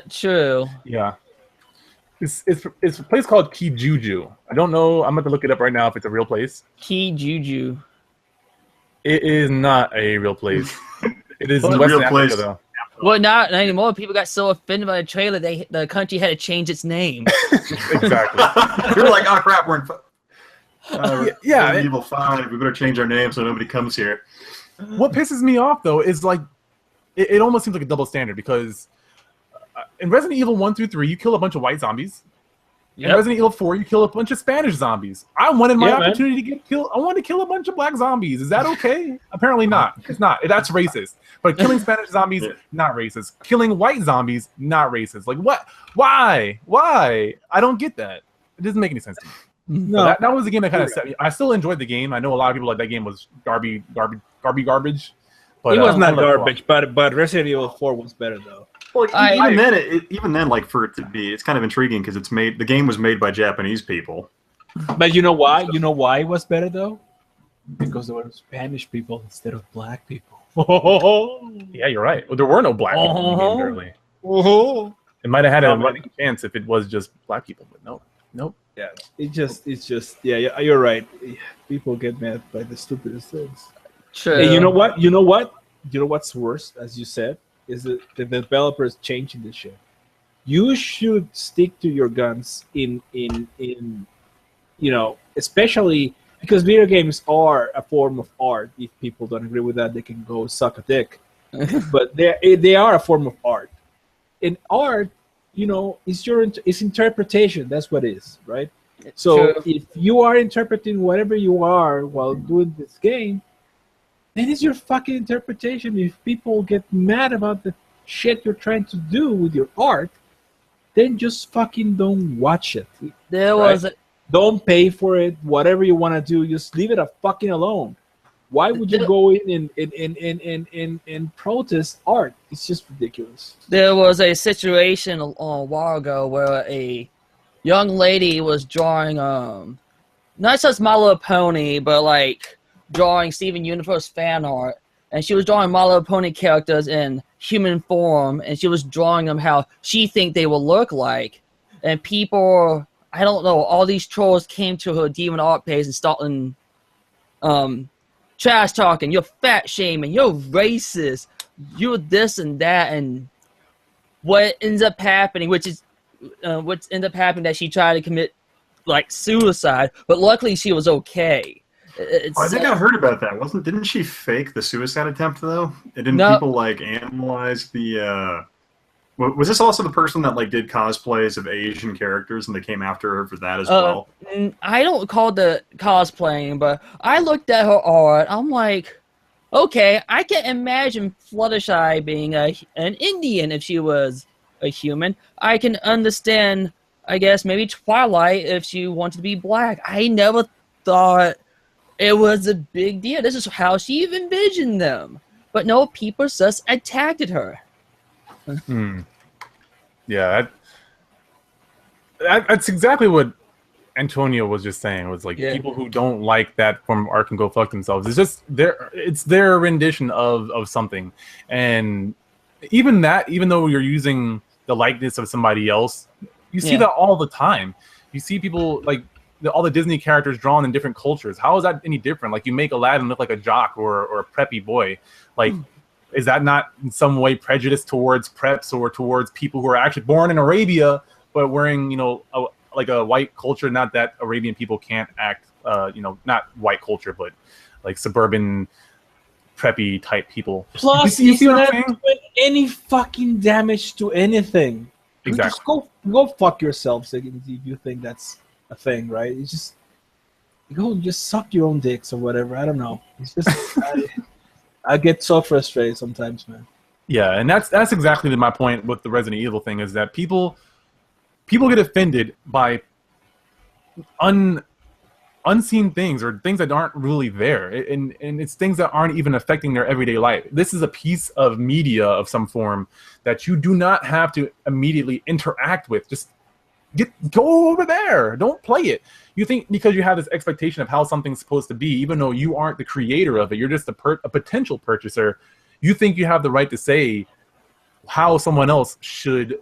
True. yeah. It's a place called Kijuju. I don't know. I'm going to look it up right now if it's a real place. Key Juju. It is not a real place. It is It's in a Western real Africa, place. though. Well, not anymore. People got so offended by the trailer, the country had to change its name. Exactly. They're like, oh crap, we're in Yeah, Resident Evil 5. We better change our name so nobody comes here. What pisses me off though is it almost seems like a double standard because in Resident Evil 1 through 3 you kill a bunch of white zombies. In Yep. Resident Evil 4 you kill a bunch of Spanish zombies. I wanted my Yeah, man. opportunity to get killed. I wanted to kill a bunch of black zombies. Is that okay? Apparently not. It's not. That's racist. But killing Spanish zombies, not racist. Killing white zombies, not racist. What? Why? I don't get that. It doesn't make any sense to me. No, That was the game that kind of set me. I still enjoyed the game. I know a lot of people like that game was garbage. But it was not I like garbage, but Resident Evil 4 was better though. Well, I- even then, for it to be, it's kind of intriguing because the game was made by Japanese people. But you know why? You know why it was better though? Because there were Spanish people instead of black people. Yeah, you're right. Well, there were no black people in the game early. It might have had a running chance if it was just black people, but nope. Yeah, it's just yeah, you're right. People get mad by the stupidest things. True. Hey, you know what? You know what's worse, as you said, is that the developers changing the shit. You should stick to your guns in especially because video games are a form of art. If people don't agree with that, they can go suck a dick. But they are a form of art. In art, it's interpretation. That's what it is, right? So True. if you are interpreting whatever you are while doing this game, then it's your fucking interpretation. If people get mad about the shit you're trying to do with your art, then just fucking don't watch it. There Right? was Don't pay for it. Whatever you want to do, just leave it fucking alone. Why would you go in and protest art? It's just ridiculous. there was a situation a while ago where a young lady was drawing not just My Little Pony, but like drawing Steven Universe fan art, and she was drawing My Little Pony characters in human form, and she was drawing them how she think they will look like, and people, I don't know, all these trolls came to her demon art page and started trash talking, you're fat shaming, you're racist, you're this and that, and what ends up happening, what's ended up happening that she tried to commit like suicide, but luckily she was okay. I think I heard about that. Didn't she fake the suicide attempt though? And didn't No. people like analyze the? Was this also the person that like did cosplays of Asian characters and they came after her for that as well? I don't call the cosplaying, but I looked at her art. I'm like, okay, I can imagine Fluttershy being an Indian if she was a human. I can understand, I guess, maybe Twilight if she wanted to be black. I never thought it was a big deal. This is how she envisioned them. But no, people just attacked her. Yeah, that's exactly what Antonio was just saying. It was like people who don't like that form of art can go fuck themselves. It's just their rendition of something, and even though you're using the likeness of somebody else, you see that all the time. You see people like all the Disney characters drawn in different cultures. How is that any different? Like you make Aladdin look like a jock or a preppy boy. Like, is that not in some way prejudice towards preps or towards people who are actually born in Arabia but wearing, like a white culture? Not that Arabian people can't act, not white culture, but like suburban preppy type people. Plus, you see you're what not I'm saying? doing any fucking damage to anything. Exactly. Just go fuck yourselves if you think that's a thing, right? It's just go and just suck your own dicks or whatever. I don't know. It's just I get so frustrated sometimes, man. Yeah, and that's exactly my point with the Resident Evil thing, is that people get offended by unseen things or things that aren't really there, and it's things that aren't even affecting their everyday life. This is a piece of media of some form that you do not have to immediately interact with. Just go over there. Don't play it. You think because you have this expectation of how something's supposed to be, even though you aren't the creator of it, you're just a potential purchaser, you think you have the right to say how someone else should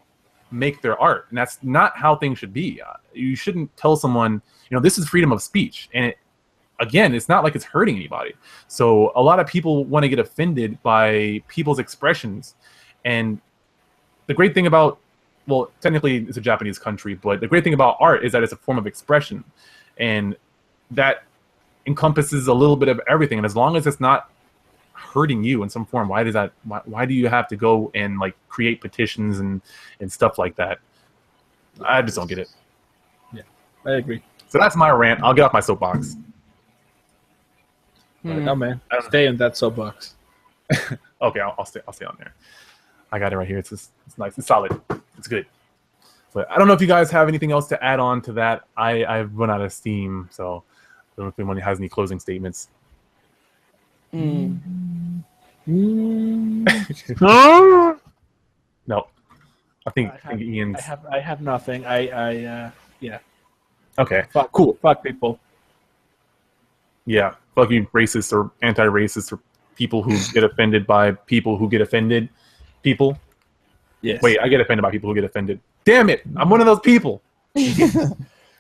make their art. And that's not how things should be. You shouldn't tell someone, this is freedom of speech. And again, it's not like it's hurting anybody. So a lot of people want to get offended by people's expressions. And the great thing about, well, technically it's a Japanese country, but the great thing about art is that it's a form of expression. And that encompasses a little bit of everything. And as long as it's not hurting you in some form, why do you have to go and like create petitions and stuff like that? I just don't get it. Yeah, I agree. So that's my rant. I'll get off my soapbox. No, man. Stay on that soapbox. Okay, I'll stay on there. I got it right here. It's nice. It's solid. It's good. But I don't know if you guys have anything else to add on to that. I've run out of steam, so I don't know if anyone has any closing statements. No. I think Ian's. I have nothing. Yeah. Okay. Cool. Fuck people. Yeah. Fuck you, racist or anti-racist or people who get offended by people who get offended. People. Yes. Wait, I get offended by people who get offended. Damn it! I'm one of those people.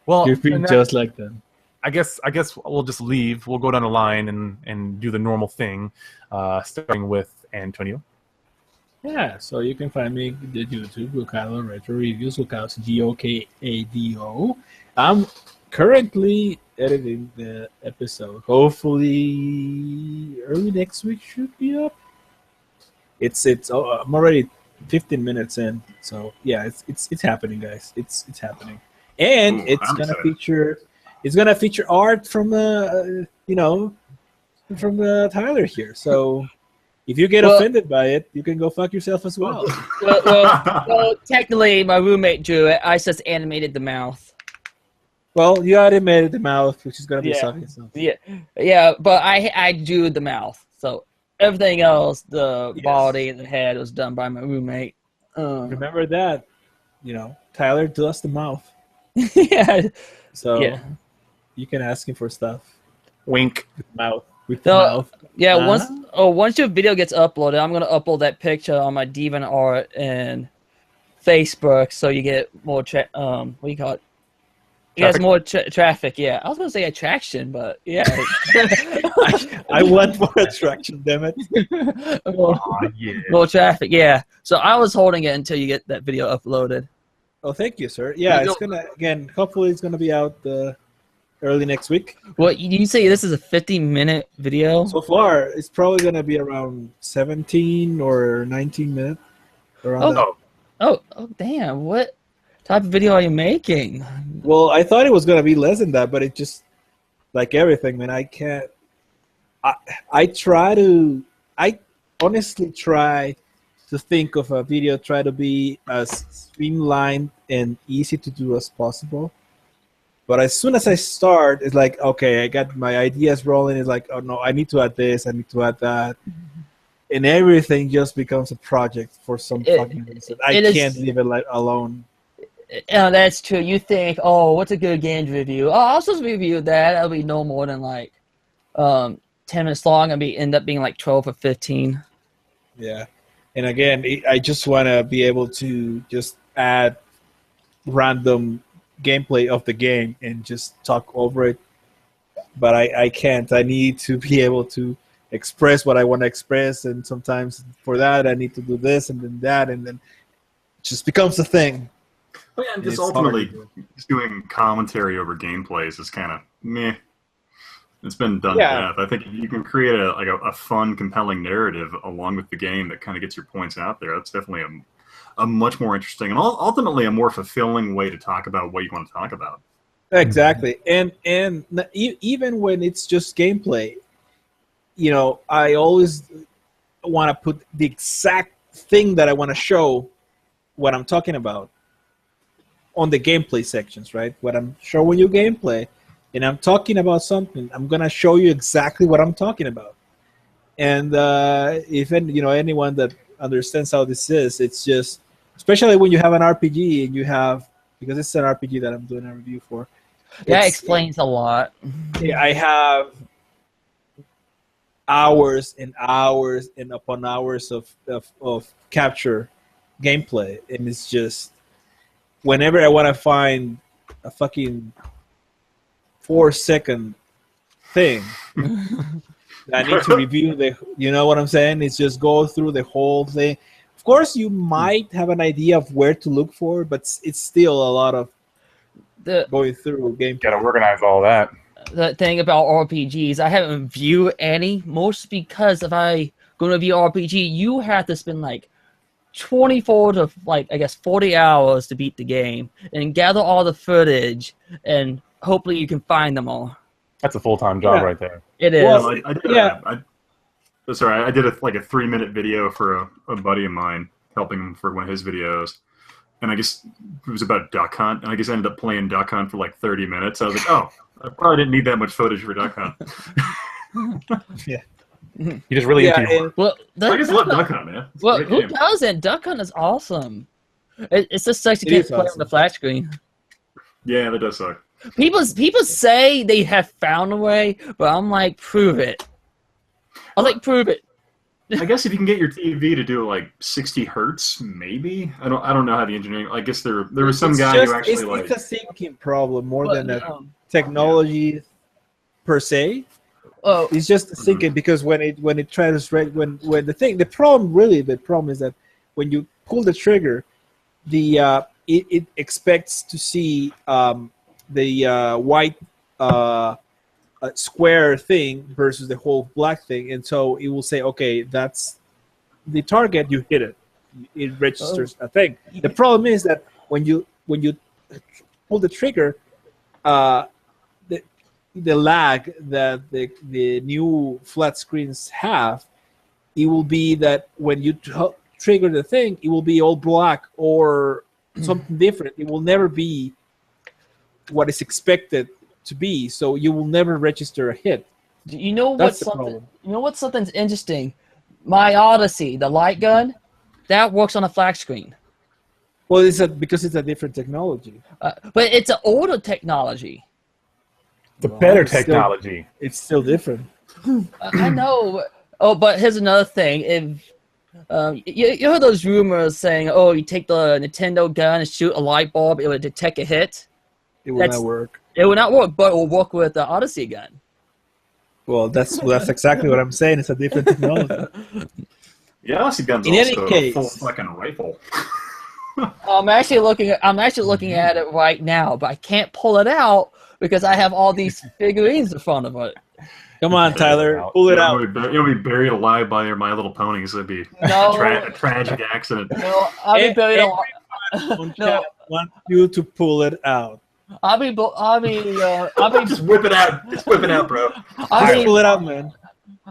Well, You're being just like them. I guess we'll just leave. We'll go down the line and do the normal thing, starting with Antonio. Yeah, so you can find me at YouTube, Gokado Retro Reviews, Gokado, G-O-K-A-D-O. I'm currently editing the episode. Hopefully, early next week should be up. I'm already 15 minutes in. So yeah, it's happening, guys. It's happening, and Ooh, it's I'm gonna excited. feature art from from Tyler here. So if you get Well, offended by it, you can go fuck yourself as well. well, technically, my roommate drew it. I just animated the mouth. Well, you already made the mouth, which is gonna be Yeah. sucking. So. Yeah, but I drew the mouth. So everything else, the Yes. body and the head, was done by my roommate. Remember that, Tyler does the mouth, Yeah. so Yeah. you can ask him for stuff Wink. with mouth. So, yeah, Uh-huh. once your video gets uploaded, I'm gonna upload that picture on my DeviantArt and Facebook, so you get more what do you call it? You guys Traffic. more traffic. Yeah, I was gonna say attraction, but yeah, I want more attraction, damn it. more, Yeah. more traffic. Yeah. So I was holding it until you get that video uploaded. Oh, thank you, sir. Yeah, You it's gonna hopefully it's gonna be out early next week. Well, you say this is a 50-minute video? So far, it's probably gonna be around 17 or 19 minutes. Around that. Oh, damn! What type of video are you making? Well, I thought it was gonna be less than that, but it just like everything, man. I can't. I honestly try to think of a video, try to be as streamlined and easy to do as possible. But as soon as I start, it's like, okay, I got my ideas rolling. It's like, oh no, I need to add this, I need to add that. And everything just becomes a project for some fucking reason. I can't leave it alone. Yeah, that's true. You think, oh, what's a good games review? Oh, I'll just review that. That'll be no more than like 10 minutes long and end up being like 12 or 15. Yeah. And again, I just want to be able to just add random gameplay of the game and just talk over it. But I can't. I need to be able to express what I want to express. And sometimes for that, I need to do this and then that. And then it just becomes a thing. Well, yeah, and just ultimately just doing commentary over gameplays is kind of meh. It's been done to death. I think if you can create a fun, compelling narrative along with the game that kind of gets your points out there, that's definitely a much more interesting and ultimately a more fulfilling way to talk about what you want to talk about. Exactly. And even when it's just gameplay, I always want to put the exact thing that I want to show what I'm talking about on the gameplay sections, right? When I'm showing you gameplay and I'm talking about something, I'm going to show you exactly what I'm talking about. And if anyone that understands how this is, it's just, especially when you have an RPG and you have, because it's an RPG that I'm doing a review for. That explains a lot. Yeah, I have hours and hours and upon hours of capture gameplay, and it's just whenever I want to find a fucking 4-second thing I need to review you know what I'm saying? It's just go through the whole thing. Of course, you might have an idea of where to look for, but it's still a lot of going through gameplay. Gotta organize all that. The thing about RPGs, I haven't viewed any, most because if I go to view RPG, you have to spend like 24 to 40 hours to beat the game and gather all the footage, and hopefully you can find them all. That's a full-time job right there. It is. Well, I did a 3-minute video for a buddy of mine, helping him for one of his videos. And I guess it was about Duck Hunt, and I guess I ended up playing Duck Hunt for 30 minutes. I was like, oh, I probably didn't need that much footage for Duck Hunt. Yeah. You just really into your work. I just love Duck Hunt, man. Well, who doesn't? Duck Hunt is awesome. It's just sucks you can't play on the flat screen. Yeah, that does suck. People say they have found a way, but I'm like, prove it. I was like, prove it. I guess if you can get your TV to do 60 hertz, maybe. I don't know how the engineering. I guess there was some guy who actually it's a syncing problem more than a technology per se. Oh, it's just syncing because when it tries to the problem is that when you pull the trigger, it expects to see the white square thing versus the whole black thing, and so it will say, okay, that's the target, you hit it, it registers a thing. The problem is that when you pull the trigger, the lag that the new flat screens have, it will be that when you trigger the thing, it will be all black or something different. It will never be what is expected to be, so you will never register a hit. You know That's what's the something? problem. You know what's something's interesting? My Odyssey, the light gun, that works on a flat screen. Well, because it's a different technology. But it's an older technology. The better it's still- technology. It's still different. I know. Oh, but here's another thing. If you heard those rumors saying, "Oh, you take the Nintendo gun and shoot a light bulb, it would detect a hit." It will That's- not work. It would not work, but it will work with the Odyssey gun. Well, that's exactly what I'm saying. It's a different technology. Yeah, Odyssey gun's In any also a case- full fucking rifle. I'm actually looking at it right now, but I can't pull it out because I have all these figurines in front of it. Come on, Tyler, pull it out. You'll be buried alive by your My Little Ponies. It'd be No. a tragic accident. No, I'll be buried alive. On No, chat, want you to pull it out. Just whip it out. Just whip it out, bro. Just pull it out, man.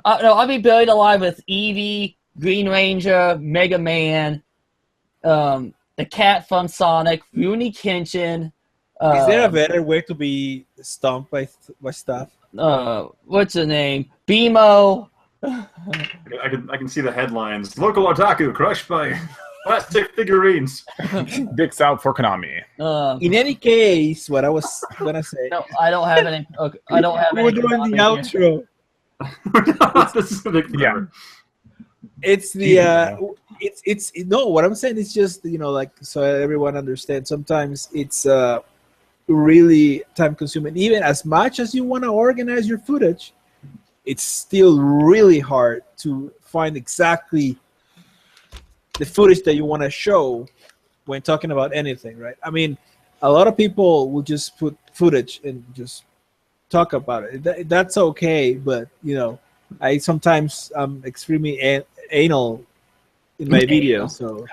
I'll be buried alive with Eevee, Green Ranger, Mega Man, the Cat from Sonic, Rooney Kenshin. Is there a better way to be stomped by stuff? What's the name? BMO. I can see the headlines. Local otaku crushed by plastic figurines. Dicks out for Konami. In any case, what I was gonna say. No, I don't have any. Okay, I don't have any. We're doing the outro. This is a big number. It's the it's no. What I'm saying is just like so everyone understands. Sometimes it's really time consuming. Even as much as you want to organize your footage, it's still really hard to find exactly the footage that you want to show when talking about anything, right? I mean, a lot of people will just put footage and just talk about it. That's okay, but I sometimes I'm extremely anal in my videos, so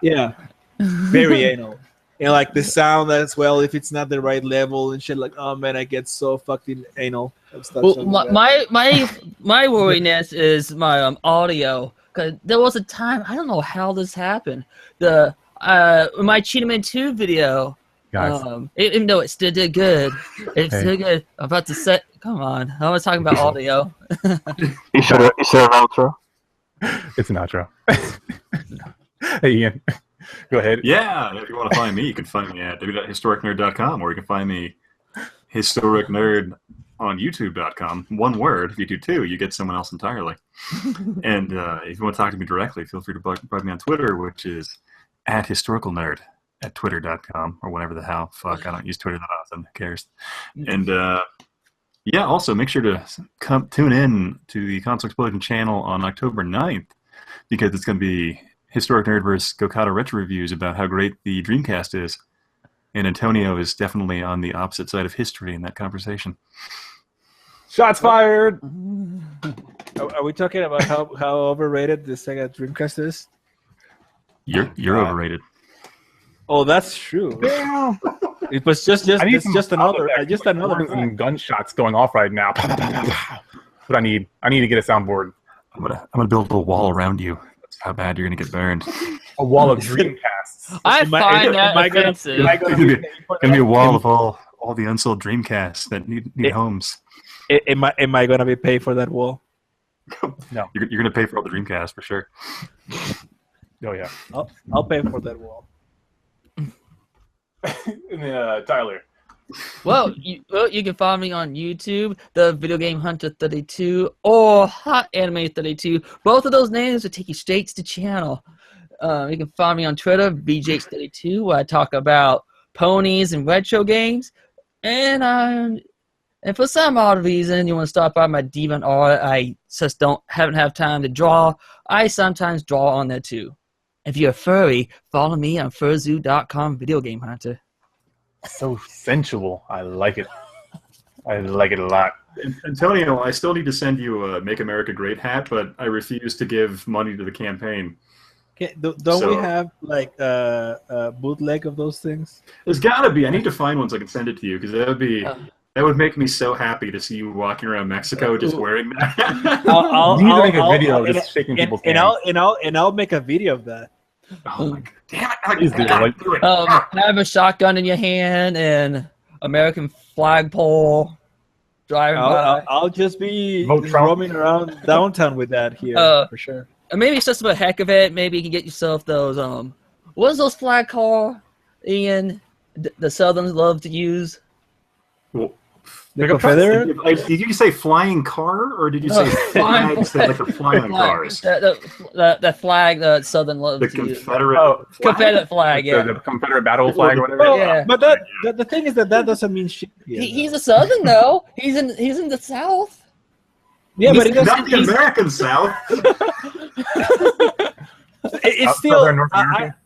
yeah, very anal. And like the sound as well, if it's not the right level and shit, like, oh man, I get so fucking anal and stuff. Well, so bad. my worriness is my audio. Cause there was a time, I don't know how this happened. My Cheetah Man 2 video, Guys. even though it still did good, it's Hey. still good. I'm about to set. Come on, I was talking about audio. You should have an outro. It's an outro. Hey, Ian. Go ahead. Yeah, if you want to find me, you can find me at www.historicnerd.com, or you can find me Historic Nerd on YouTube.com. One word. If you do two, you get someone else entirely. And if you want to talk to me directly, feel free to bug me on Twitter, which is at historicalnerd at twitter.com, or whatever the hell. Fuck, I don't use Twitter that often. Who cares? And yeah, also make sure to tune in to the Console Explosion channel on October 9th, because it's going to be Historic Nerd versus Gokata Retro Reviews about how great the Dreamcast is. And Antonio is definitely on the opposite side of history in that conversation. Shots fired. Are we talking about how overrated the Sega Dreamcast is? You're overrated. Oh, that's true. Damn. It was just I need it's some just another sound effects, like another. horns and gunshots going off right now. What I need to get a soundboard. I'm gonna build a wall around you. That's how bad you're gonna get burned. A wall of Dreamcasts. I Am I- find that am I gonna- offensive. Am I It's gonna be a wall of all the unsold Dreamcasts that need homes. Am I gonna be paid for that wall? No. You're gonna pay for all the Dreamcasts for sure. Oh yeah. I'll pay for that wall. Tyler. Well, you can find me on YouTube, the Video Game Hunter 32 or Hot Anime 32. Both of those names will take you straight to the channel. You can find me on Twitter, BJH32, where I talk about ponies and retro games. And for some odd reason, you want to stop by my DeviantArt, I just haven't have time to draw. I sometimes draw on there too. If you're a furry, follow me on furzoo.com, Video Game Hunter. So sensual. I like it. I like it a lot. Antonio, I still need to send you a Make America Great hat, but I refuse to give money to the campaign. Don't we have like a bootleg of those things? There's gotta be. I need to find one so I can send it to you because that would make me so happy to see you walking around Mexico just wearing that. I'll You need to make a video just shaking people's hands. I'll make a video of that. Oh my god! Damn it! I Please do, gotta like- do it. Have a shotgun in your hand and American flagpole driving by. I'll just be Vote Trump. roaming around downtown with that here for sure. Or maybe it's just for the heck of it. Maybe you can get yourself those what's those flag called, Ian? The Southerners love to use. Well, The Confederate? did you say flying car or did you say flags that like are flying on cars? The flag that Southern loves The to use. Confederate. flag? Confederate flag, yeah. The Confederate battle flag or whatever. Well, Yeah. but the thing is that doesn't mean shit. Here, He's a Southern though. He's in the South. yeah, but it Not the American South. it's still Southern North America?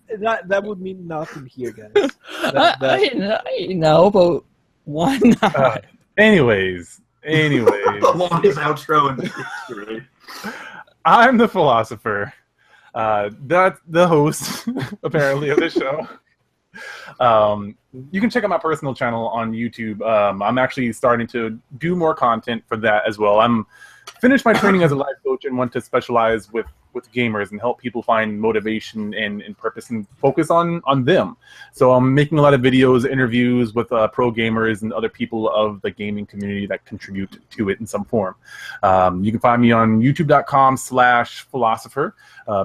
that would mean nothing here, guys. I know, but why not? Anyways, The longest outro in history. I'm the philosopher. That's the host, apparently, of this show. You can check out my personal channel on YouTube. I'm actually starting to do more content for that as well. I'm finished my training as a life coach and want to specialize with gamers and help people find motivation and purpose and focus on them. So I'm making a lot of videos, interviews with pro gamers and other people of the gaming community that contribute to it in some form. You can find me on youtube.com/philosopher,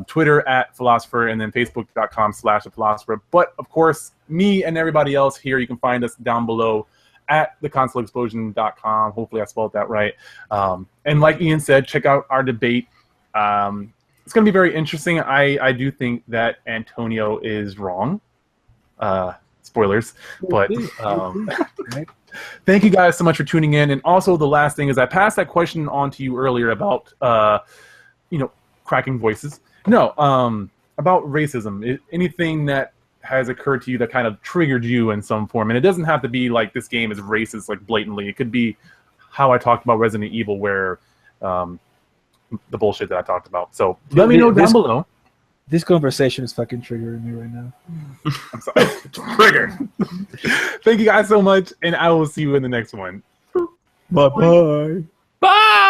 Twitter @philosopher, and then facebook.com/philosopher. But of course, me and everybody else here, you can find us down below at theconsoleexplosion.com. Hopefully I spelled that right. And like Ian said, check out our debate. It's going to be very interesting. I do think that Antonio is wrong. Spoilers. But thank you guys so much for tuning in. And also the last thing is I passed that question on to you earlier about, cracking voices. No, about racism. Anything that has occurred to you that kind of triggered you in some form. And it doesn't have to be like this game is racist, like blatantly. It could be how I talked about Resident Evil where... the bullshit that I talked about. So let me know down below. This conversation is fucking triggering me right now. I'm sorry. Trigger. Thank you guys so much, and I will see you in the next one. Bye-bye. Bye.